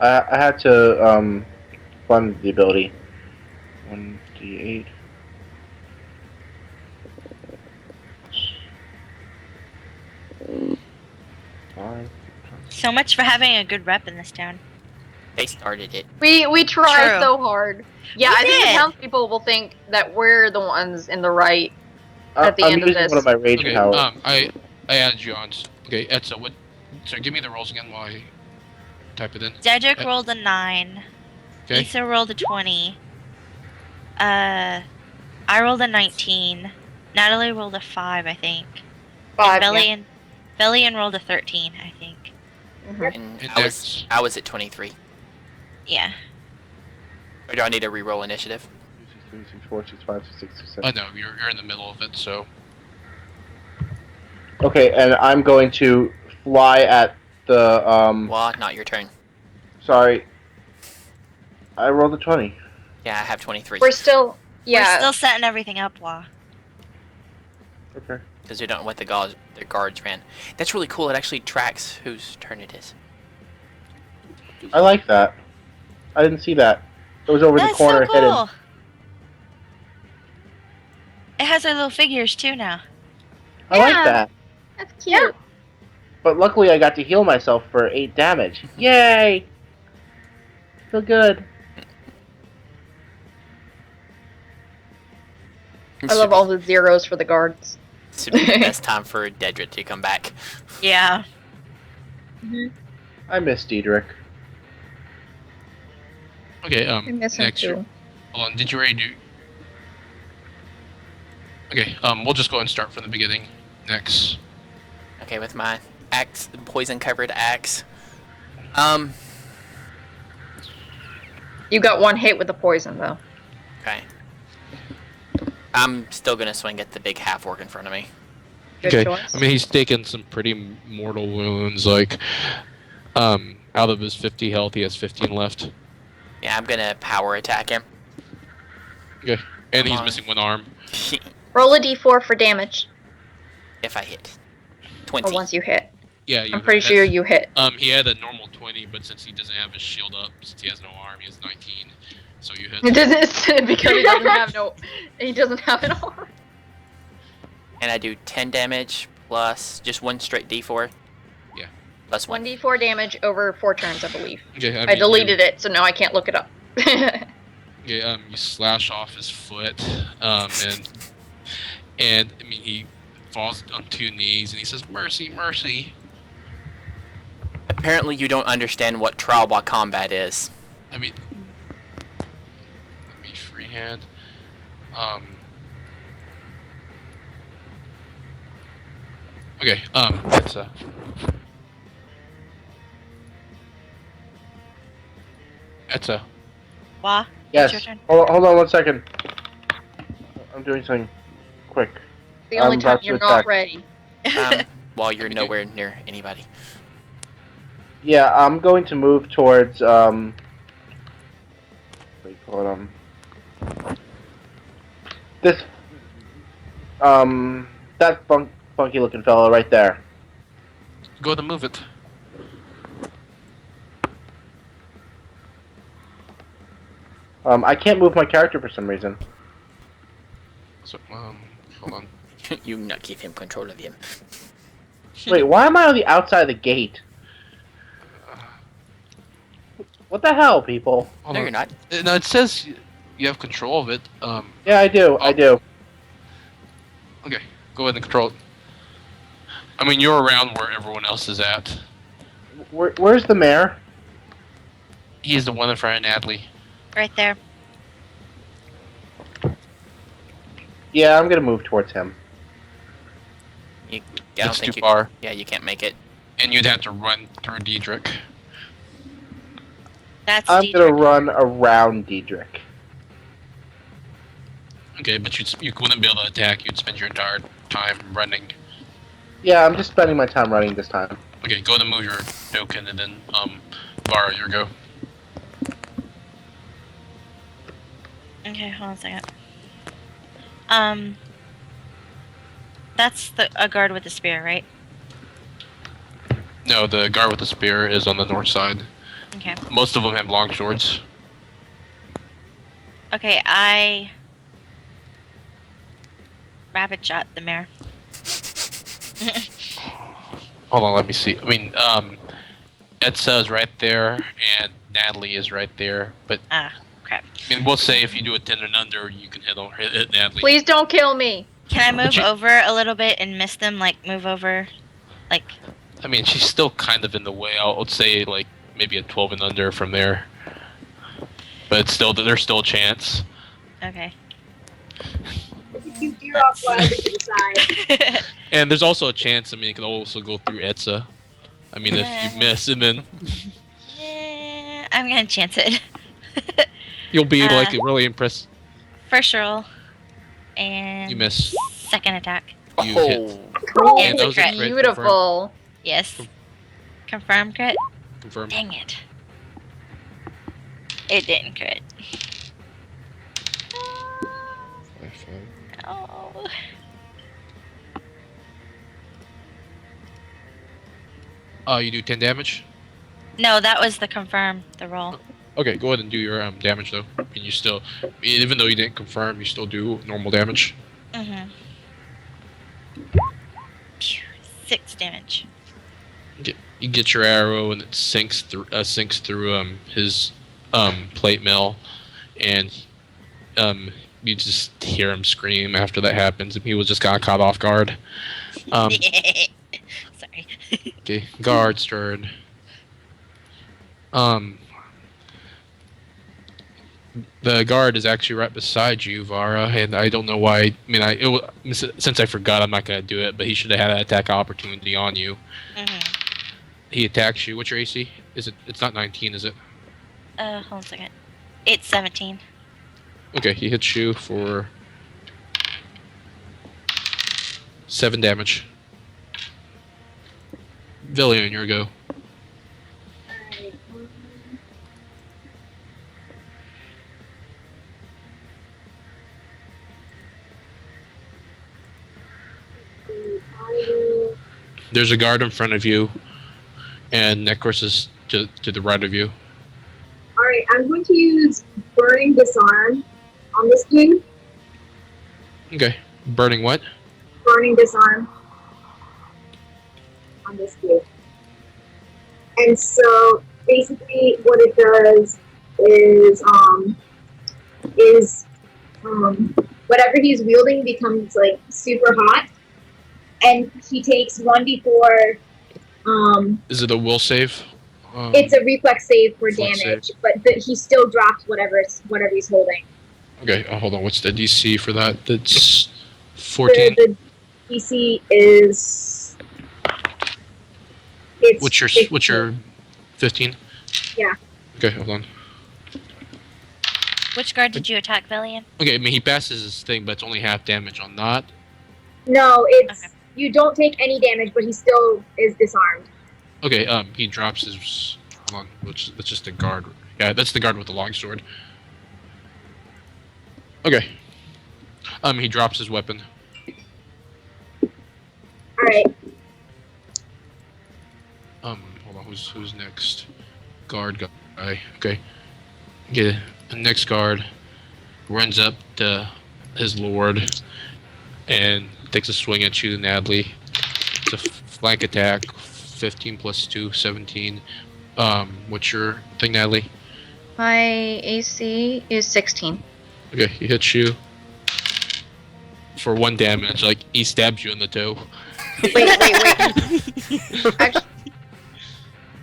I had to fund the ability. 1d8. Five. So much for having a good rep in this town. They started it. we try True. so hard. Yeah, We I think the did. townspeople will think that we're the ones in the right. At the I'm end of using this. one of my rage Okay, powers. I added you on. Okay, Etza, what? So give me the rolls again while I type it in. Cedric Uh, rolled a 9. Okay. Itza rolled a 20. I rolled a 19. Natalie rolled a 5, I think. Five, And Bellion rolled a 13, I think. Mhm. And Index. I was at 23. Yeah. Or do I need to re-roll initiative? 2, 6, 3, 6, 4, 6, 5, 6, 6, 6, 7. Oh no, you're in the middle of it, so. Okay, and I'm going to fly at the Wah, not your turn. Sorry. I rolled a 20. Yeah, I have 23. We're still. We're Yeah. still setting everything up, Wah. Okay. Because we don't know what the guards ran. That's really cool. It actually tracks whose turn it is. I like that. I didn't see that. It was over That's the corner so cool. hidden. It has our little figures too now. I like Yeah. that. That's cute. But luckily I got to heal myself for 8 damage. Yay! Feel good. I love all the zeros for the guards. This would be the best time for Dedrick to come back. Yeah. I miss Diedrich. Okay, I miss him next. too. Hold on, did you already do? Okay, we'll just go ahead and start from the beginning. Next. Okay, with my axe, poison-covered axe. You got one hit with the poison though. Okay. I'm still gonna swing at the big half-orc in front of me. Good Okay, choice. I mean he's taken some pretty mortal wounds. Like, out of his 50 health, he has 15 left, Yeah, I'm gonna power attack him. and Come he's on. missing one arm. Roll a d4 for damage. If I hit. Or 20. once you hit. Yeah, I'm pretty sure you hit. He had a normal 20, but since he doesn't have his shield up, since he has no arm, he has 19. So you It hit. doesn't because he doesn't have no. He doesn't have an arm. And I do 10 damage plus just one straight d4. Yeah. Plus 1. 1d4 damage over 4 turns, I believe. Okay, I deleted it, so now I can't look it up. Okay, you slash off his foot, and I mean he falls on 2 knees and he says, "Mercy, mercy." Apparently, you don't understand what trial by combat is. I mean, let me freehand. Okay, that's Wah. Yes. It's your turn. Hold on 1 second. I'm doing something quick. The only I'm time about to you're attack. not ready. While you're nowhere near anybody. Yeah, I'm going to move towards what do you call it? This that funky looking fellow right there. go ahead and move it. I can't move my character for some reason. So, hold on. You not give him control of him. Wait, why am I on the outside of the gate? What the hell, people? Hold No, on. you're not. No, it says you have control of it. Yeah, I do. I do. Okay, go ahead and control it. I mean, you're around where everyone else is at. Where's the mayor? He's the one in front of Natalie. Right there. Yeah, I'm gonna move towards him. I don't It's think too far, Yeah, you can't make it. and you'd have to run through Diedrich. That's I'm Diedrich. gonna run around Diedrich. Okay, but you wouldn't be able to attack. You'd spend your entire time running. Yeah, I'm just spending my time running this time. Okay, go ahead and move your token, and then Vara, your go. Okay, hold on a second. That's a guard with a spear, right? No, the guard with the spear is on the north side. Okay. Most of them have long swords. Okay, I rapid shot the mayor. Hold on, let me see. I mean, Etsa is right there, and Natalie is right there. But Ah, crap. I mean, we'll say if you do a 10 and under, you can hit Natalie. Please don't kill me. Can I move But you- over a little bit and miss them? Like, move over? Like, I mean, she's still kind of in the way. I'll say like maybe a 12 and under from there. But it's still there's still a chance. okay. You veer off wildly to the side. And there's also a chance. I mean, it could also go through Etsa. I mean, if you miss, and then I'm gonna chance it. you'll be like really impressed. First roll. And You miss. second attack. You Oh, hit. Cool. Yeah, that was a Crit. crit. Beautiful. Yes. Confirm crit. Confirmed. Dang it. It didn't crit. Oh. You do 10 damage. No, that was the confirm, the roll. Okay, go ahead and do your damage though. And you still, even though you didn't confirm, you still do normal damage. Mm-hmm. 6 damage. You get your arrow and it sinks through his plate mail, and you just hear him scream after that happens, and he was just got caught off guard. Sorry. Okay, guard's turn. The guard is actually right beside you, Vara, and I don't know why. I mean, since I forgot, I'm not gonna do it. But he should have had an attack opportunity on you. Mm-hmm. He attacks you. What's your AC? Is it? It's not 19, is it? Hold on a second. It's 17. Okay, he hits you for 7 damage. Villian, your go. Alright, I will. There's a guard in front of you, and Necros is to the right of you. Alright, I'm going to use Burning Disarm on this dude. Okay, burning what? Burning Disarm on this dude. And so basically what it does is is whatever he's wielding becomes like super hot, and he takes 1d4. Is it a will save? It's a reflex save for Reflex damage, but he still drops whatever he's holding. Okay, hold on. What's the DC for that? That's 14. The DC is. It's What's 15. your 15? Yeah. Okay, hold on. Which guard did you attack, Valiant? Okay, I mean he passes his thing, but it's only half damage on that. No, it's Okay. you don't take any damage, but he still is disarmed. Okay, he drops his. Hold on, that's just a guard. Yeah, that's the guard with the longsword. Okay. He drops his weapon. All right. Hold on, who's next? Guard guy. Okay. Yeah, the next guard runs up to his lord and takes a swing at you, Natalie. It's a flank attack. 15 plus 2, 17. What's your thing, Natalie? My AC is 16. Okay, he hits you for 1 damage. Like, he stabs you in the toe. Wait. Actually,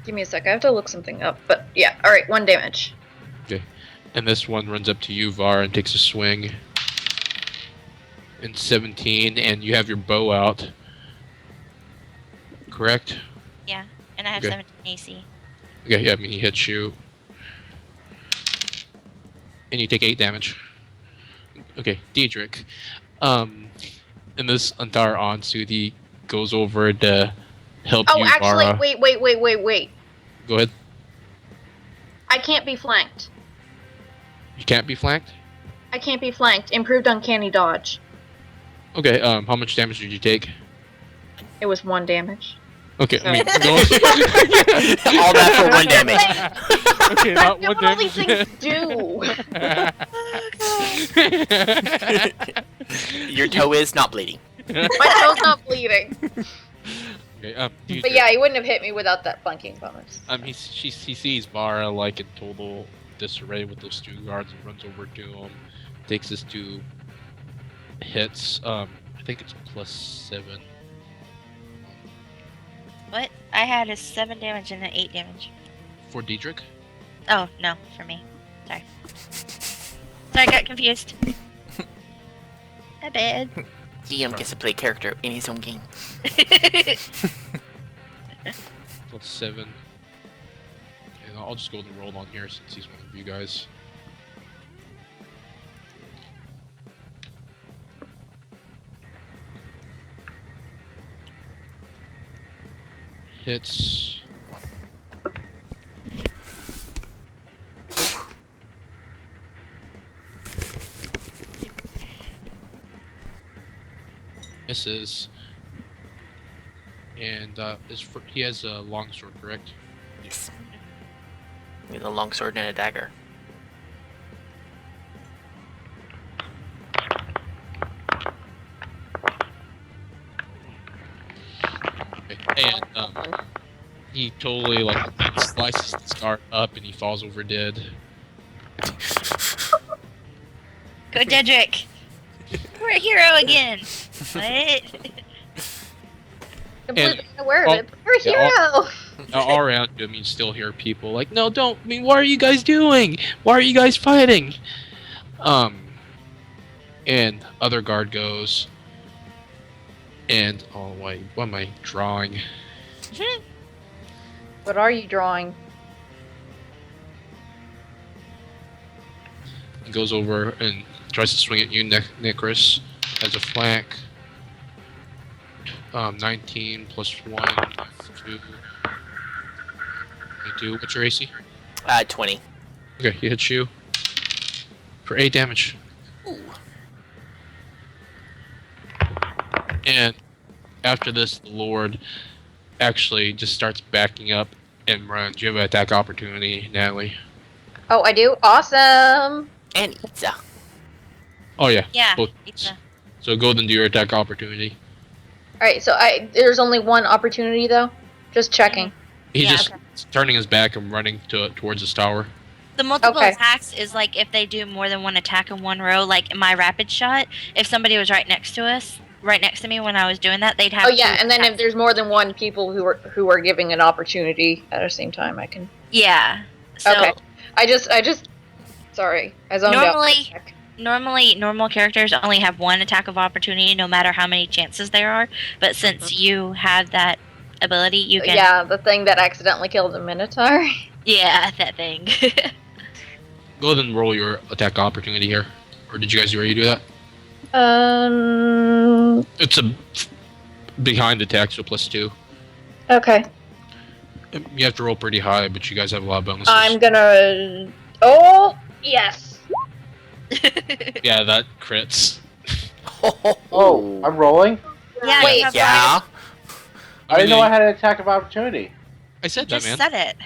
give me a sec. I have to look something up. But yeah, all right, 1 damage. And this one runs up to you, Var, and takes a swing. And 17, and you have your bow out. Correct? Yeah, and I have Okay. 17 AC. Okay, yeah, I mean, he hits you. And you take 8 damage. Okay, Diedrich. In this entire onslaught, he goes over to help Oh, you, actually, Vara. wait. Go ahead. I can't be flanked. You can't be flanked? I can't be flanked. Improved uncanny dodge. Okay, how much damage did you take? It was 1 damage. Okay, I mean, All that for 1 damage. Okay, not That's 1 what all these damage. things do. Your toe is not bleeding. My toe's not bleeding. Okay, But Diedrich, yeah, he wouldn't have hit me without that flanking bonus. he sees Vara like in total disarray with those 2 guards and runs over to him, takes his 2 hits. I think it's plus 7. What? I had a 7 damage and an 8 damage. For Diedrich? Oh, no, for me. Sorry. Sorry, I got confused. My bad. DM gets to play character in his own game. Plus 7. And I'll just go to roll on here since he's one of you guys. Hits. Misses. And he has a longsword, correct? Yes. With a long sword and a dagger. And he totally like slices this guard up and he falls over dead. Go, Dedrick! We're a hero again! What? Completely unaware of oh, it. But you're a yeah, hero. Now, all around you, I mean, you still hear people like, "No, don't! I mean, what are you guys doing? Why are you guys fighting?" And other guard goes, and oh wait, what am I drawing? What are you drawing? He goes over and tries to swing at you, Nicholas, as a flank. 19 plus 1, 2. 22. What's your AC? 20. Okay, he hits you for 8 damage. Ooh. And after this, the Lord actually just starts backing up and runs. You have an attack opportunity, Natalie. Oh, I do? Awesome! And Itza. Oh yeah. Yeah, both. pizza. So go then do your attack opportunity. Alright, so there's only 1 opportunity, though? Just checking. He's Yeah, just turning his back and running towards his tower. The multiple Okay. attacks is like if they do more than one attack in one row. Like in my rapid shot, if somebody was right next to me when I was doing that, they'd have. Oh yeah, 2 and then if attacks. there's more than one people who are giving an opportunity at the same time, I can. Yeah. So Okay. I just. Sorry, I zoned out. for a Normally- sec. normally, normal characters only have 1 attack of opportunity, no matter how many chances there are. But since you have that ability, you can. Yeah, the thing that accidentally killed a Minotaur. Yeah, that thing. Go ahead and roll your attack opportunity here. Or did you guys already do that? It's a behind attack, so +2. Okay. You have to roll pretty high, but you guys have a lot of bonuses. I'm gonna. Oh yes. Yeah, that crits. Oh, I'm rolling. Yeah, Wait, you have Yeah. I didn't know mean, I had an attack of opportunity. I said that, Just man. said it.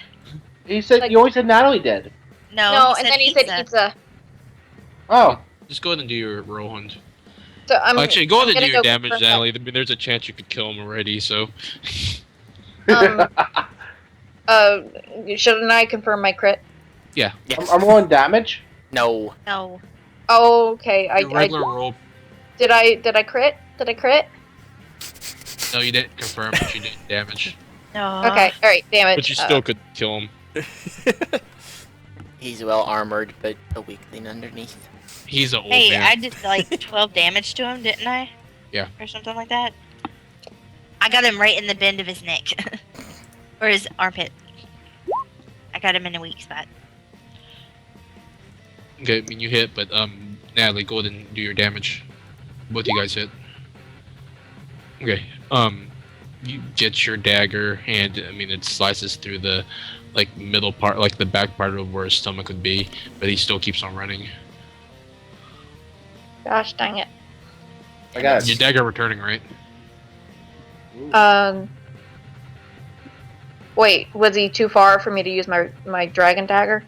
He said Like- you always said Natalie did. No, No, he and then he said pizza. Oh, Just go ahead and do your roll, Hunt. So I'm Actually, go ahead and gonna do your go damage, for that. Natalie. I mean, there's a chance you could kill him already, so... Um, shouldn't I confirm my crit? Yes. I'm rolling damage. No. No. Oh, okay. Your regular roll... Did I crit? Did I crit? No, you didn't confirm, but you did damage. No. Okay. All right. Damage. But you still could kill him. He's well armored, but a weakling underneath. He's an old Hey, man. I did like 12 damage to him, didn't I? Yeah. Or something like that. I got him right in the bend of his neck. Or his armpit. I got him in a weak spot. Okay, I mean, you hit, but, Natalie, go ahead and do your damage. Both you guys hit. Okay, you get your dagger, and, I mean, it slices through the, like, middle part, like, the back part of where his stomach would be, but he still keeps on running. Gosh dang it. I got Your it. dagger returning, right? Wait. Was he too far for me to use my dragon dagger?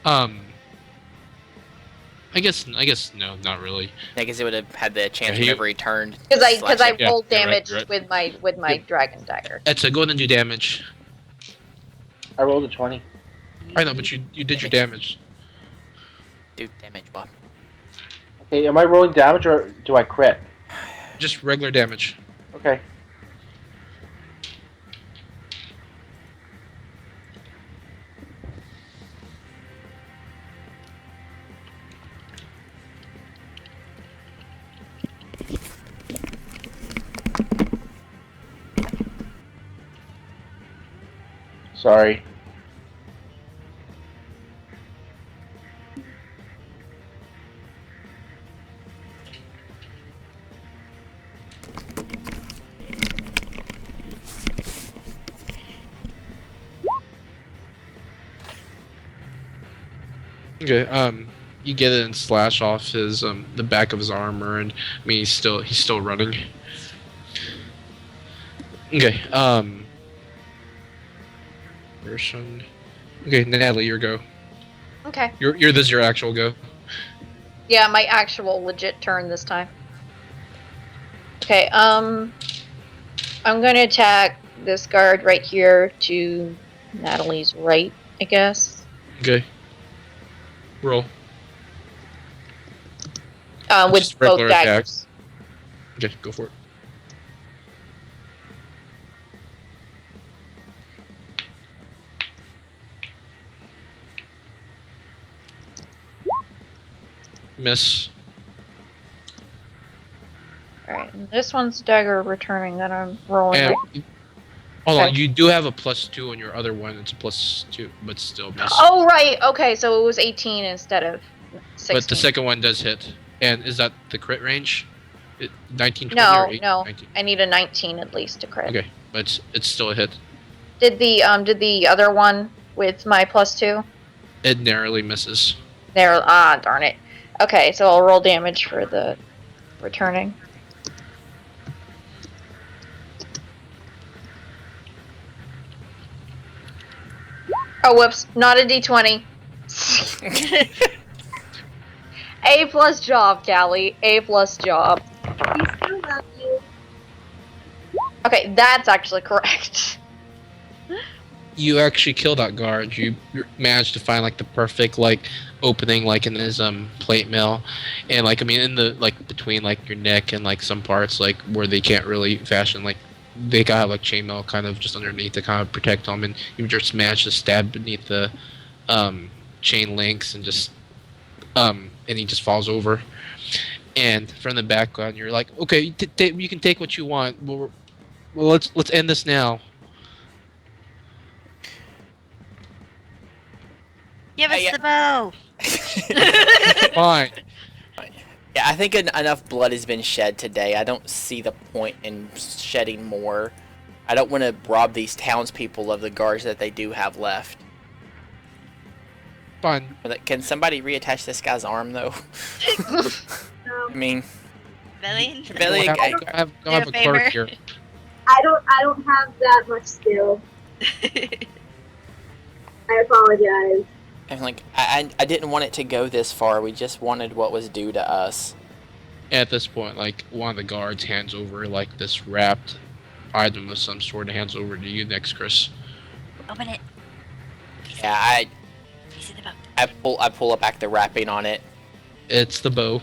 I guess no, not really. I guess it would have had the chance Yeah, he- whenever he turned. Because I slashing. Yeah, rolled you're right, damage you're right. with my Yeah. dragon dagger. Etsa, go ahead and do damage. I rolled a 20. I know, but you did your damage. Do damage, Bob. Okay, am I rolling damage or do I crit? Just regular damage. Okay. Sorry. Okay, you get it and slash off his the back of his armor, and I mean he's still running. Okay, person. Okay, Natalie, your go. Okay. This is your actual go. Yeah, my actual legit turn this time. Okay, I'm gonna attack this guard right here to Natalie's right, I guess. Okay. Roll. With Just both regular daggers. Okay, go for it. Miss. Alright, and this one's dagger returning that I'm rolling. And right- hold on, Okay. you do have a +2 on your other one. It's a +2, but still miss. Oh, right, okay, so it was 18 instead of 16. But the second one does hit. And is that the crit range? 19, 20, No, or 8? no. 19. I need a 19 at least to crit. Okay, but it's still a hit. Did the other one with my +2? It narrowly misses. There, darn it. Okay, so I'll roll damage for the returning. Oh, whoops, not a d20. A plus job, Callie. A plus job. We still love you. Okay, that's actually correct. you actually kill that guard. You managed to find like the perfect like opening like in his plate mail, and like I mean in the like between like your neck and like some parts like where they can't really fashion like they gotta have like chainmail kind of just underneath to kind of protect them, and you just managed to stab beneath the chain links and just and he just falls over. And from the background, you're like, okay, you can take what you want. Well, let's end this now. Give us yeah. the bow. Fine. Yeah, I think enough blood has been shed today. I don't see the point in shedding more. I don't want to rob these townspeople of the guards that they do have left. Fine. Can somebody reattach this guy's arm, though? I mean, Billy? Billy, Don't have a Do a clerk favor. here. I don't have that much skill. I apologize. I'm like, I didn't want it to go this far. We just wanted what was due to us. At this point, like one of the guards hands over like this wrapped item of some sort and hands over to you next, Chris. Open it. Yeah, Piece of the bow. I pull it back the wrapping on it. It's the bow.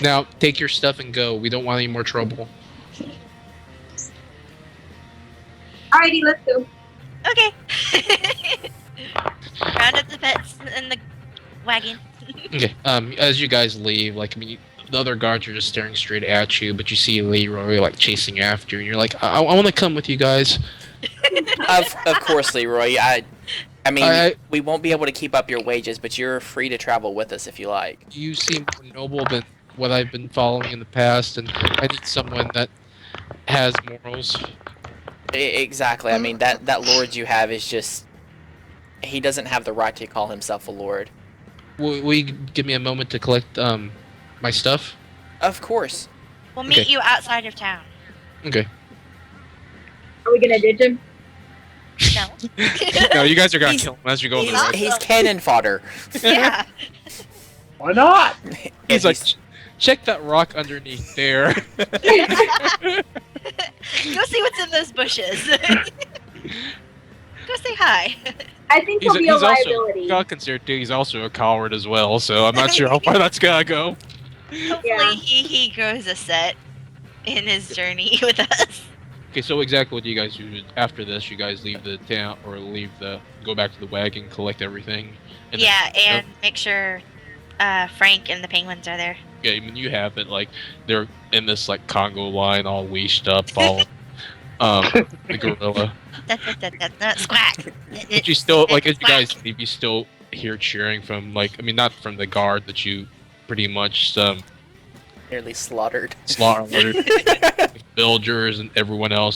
Now take your stuff and go. We don't want any more trouble. Alrighty, let's go. Okay. Round up the pets in the wagon. Okay. As you guys leave, like I mean, the other guards are just staring straight at you, but you see Leroy like chasing after you, and you're like, I want to come with you guys. Of course, Leroy. I mean, I- we won't be able to keep up your wages, but you're free to travel with us if you like. You seem more noble than what I've been following in the past, and I need someone that has morals. Exactly. I mean, that lord you have is just... He doesn't have the right to call himself a lord. Will you give me a moment to collect my stuff? Of course. We'll meet Okay. you outside of town. Okay. Are we gonna ditch him? No. No, you guys are gonna He's- kill him as you go on the He's, road. he's cannon fodder. Yeah. Why not? He's like, check that rock underneath there. Go see what's in those bushes. Go say hi. I think he'll be a also, liability. gotta consider too, he's also a coward as well, so I'm not sure how far that's gonna go. Hopefully Yeah. he grows a set in his journey with us. Okay, so exactly what do you guys do after this? You guys leave the town or go back to the wagon, collect everything. And then- Yeah, and make sure Frank and the penguins are there. Yeah, I mean you have it like they're in this like Congo line, all leashed up, all the gorilla. Squat. But you still like as you guys leave, you still hear cheering from like I mean not from the guard that you pretty much Nearly slaughtered. slaughtered, villagers and everyone else.